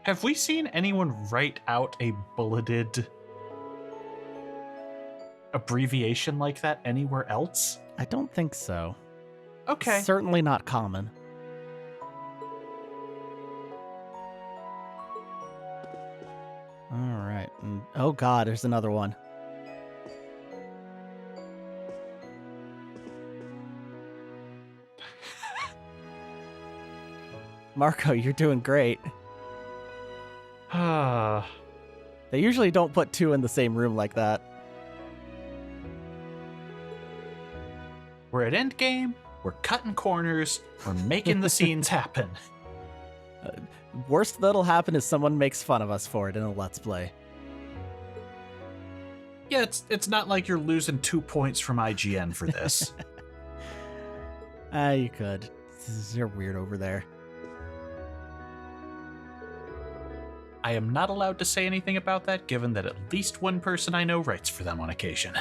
Have we seen anyone write out a bulleted abbreviation like that anywhere else? I don't think so. Okay. Certainly not common. All right. Oh god, there's another one. Marco, you're doing great. They usually don't put two in the same room like that. We're at endgame, we're cutting corners, we're making the scenes happen. Worst that'll happen is someone makes fun of us for it in a Let's Play. Yeah, it's not like you're losing 2 points from IGN for this. You could. You're weird over there. I am not allowed to say anything about that, given that at least one person I know writes for them on occasion.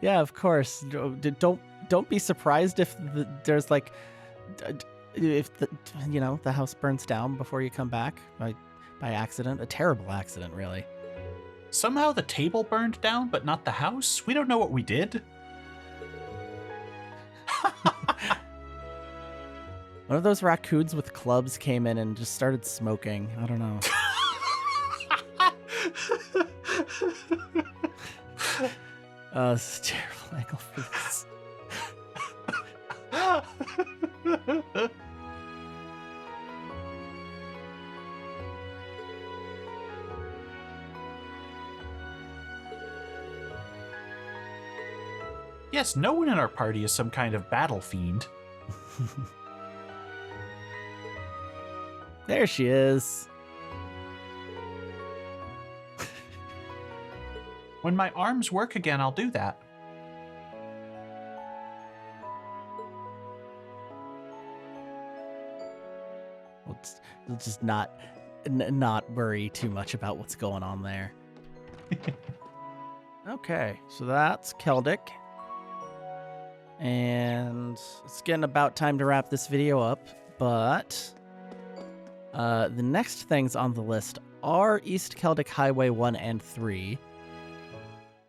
Yeah, of course. Don't be surprised if there's like, if the house burns down before you come back by accident. A terrible accident, really. Somehow the table burned down, but not the house? We don't know what we did. One of those raccoons with clubs came in and just started smoking. I don't know. This is a terrible angle for this. Yes, no one in our party is some kind of battle fiend. There she is. When my arms work again, I'll do that. Let's just not worry too much about what's going on there. Okay, so that's Celdic. And it's getting about time to wrap this video up, but the next things on the list are East Celdic Highway 1 and 3.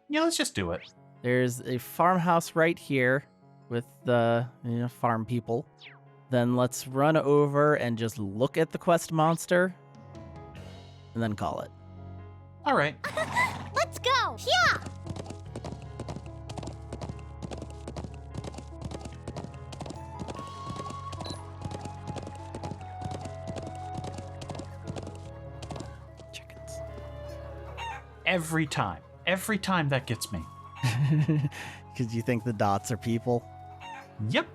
Yeah, let's just do it. There's a farmhouse right here with the farm people. Then let's run over and just look at the quest monster and then call it. All right. Let's go! Yeah! Chickens. Every time that gets me. Because you think the dots are people? Yep.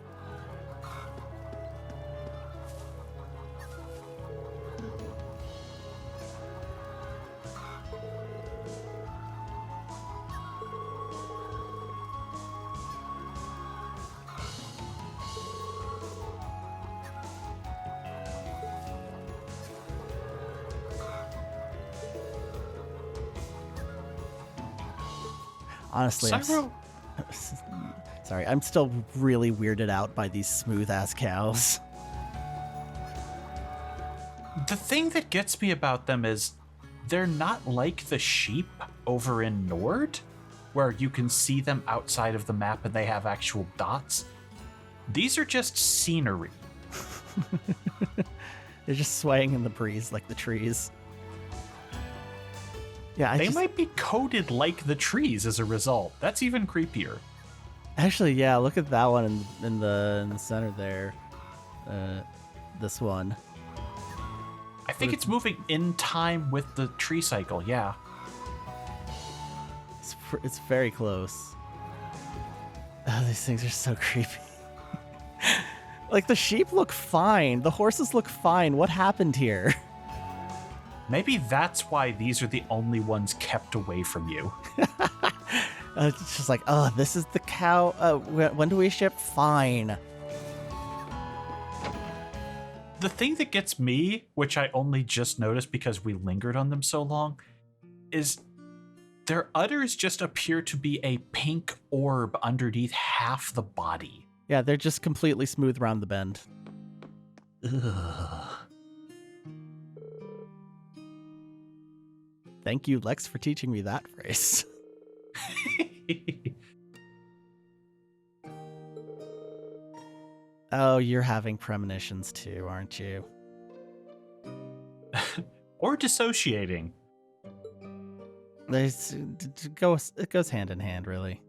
Honestly, sorry, I'm still really weirded out by these smooth-ass cows. The thing that gets me about them is they're not like the sheep over in Nord, where you can see them outside of the map and they have actual dots. These are just scenery. They're just swaying in the breeze like the trees. Yeah, they might be coated like the trees as a result. That's even creepier. Actually, yeah, look at that one in the center there. This one. I think it's moving in time with the tree cycle, yeah. It's very close. Oh, these things are so creepy. Like, the sheep look fine. The horses look fine. What happened here? Maybe that's why these are the only ones kept away from you. It's just like, oh, this is the cow. When do we ship? Fine. The thing that gets me, which I only just noticed because we lingered on them so long, is their udders just appear to be a pink orb underneath half the body. Yeah, they're just completely smooth around the bend. Ugh. Thank you, Lex, for teaching me that phrase. Oh, you're having premonitions too, aren't you? Or dissociating. It goes hand in hand, really.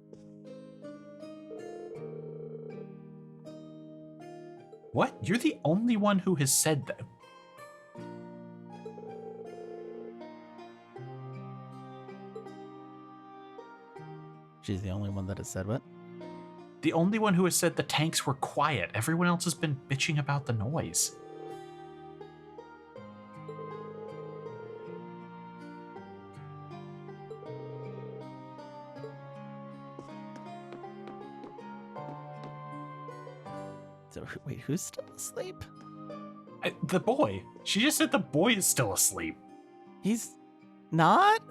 What? You're the only one who has said that. She's the only one that has said what? The only one who has said the tanks were quiet. Everyone else has been bitching about the noise. So, wait, who's still asleep? The boy. She just said the boy is still asleep. He's not?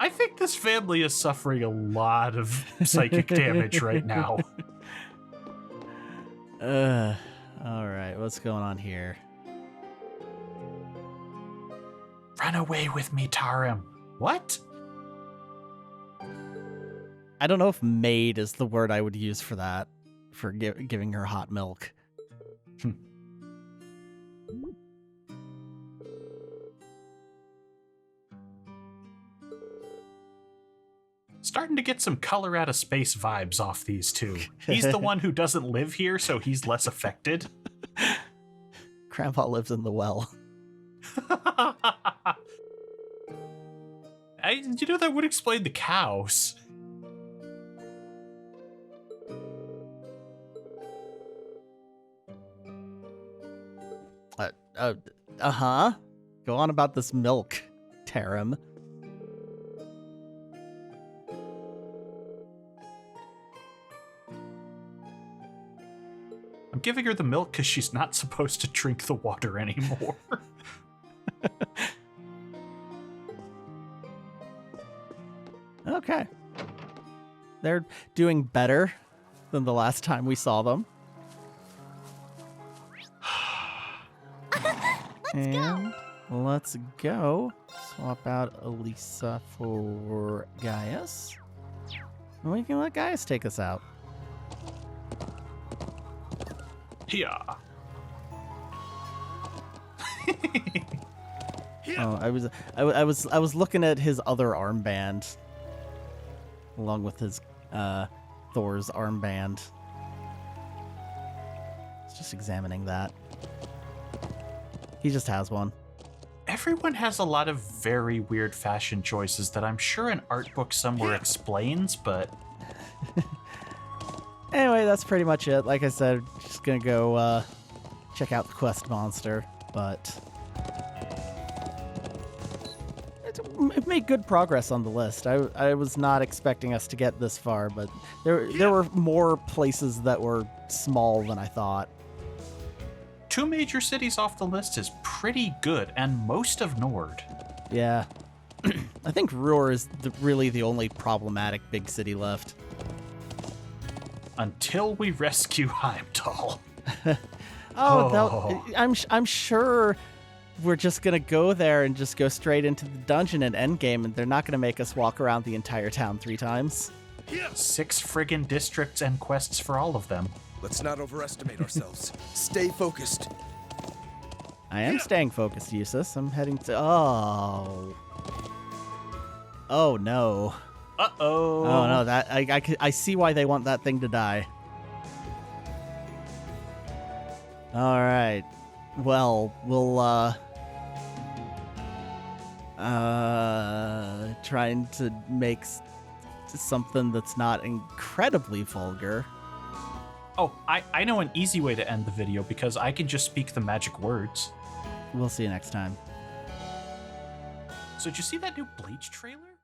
I think this family is suffering a lot of psychic damage right now. Alright, what's going on here? Run away with me, Tarim. What? I don't know if maid is the word I would use for that, for giving her hot milk. Starting to get some color out of space vibes off these two. He's the one who doesn't live here, so he's less affected. Grandpa lives in the well. You know, that would explain the cows. Uh-huh. Go on about this milk, Tarim. I'm giving her the milk because she's not supposed to drink the water anymore. Okay. They're doing better than the last time we saw them. Let's go. Swap out Elisa for Gaius. And we can let Gaius take us out. Yeah. Oh, I was looking at his other armband, along with his Thor's armband. I was just examining that. He just has one. Everyone has a lot of very weird fashion choices that I'm sure an art book somewhere explains, but... Anyway, that's pretty much it. Like I said, just gonna go check out the quest monster, but it made good progress on the list. I was not expecting us to get this far, but there were more places that were small than I thought. 2 major cities off the list is pretty good, and most of Nord. Yeah. I think Ruhr is really the only problematic big city left. Until we rescue Heimdall. I'm sure we're just gonna go there and just go straight into the dungeon and endgame, and they're not gonna make us walk around the entire town 3 times. 6 friggin' districts and quests for all of them. Let's not overestimate ourselves. Stay focused. I am staying focused, Eustace. I'm heading to... Oh. Oh, no. Uh-oh. Oh, no. That I see why they want that thing to die. All right. Well, we'll, trying to make something that's not incredibly vulgar. Oh, I know an easy way to end the video because I can just speak the magic words. We'll see you next time. So did you see that new Bleach trailer?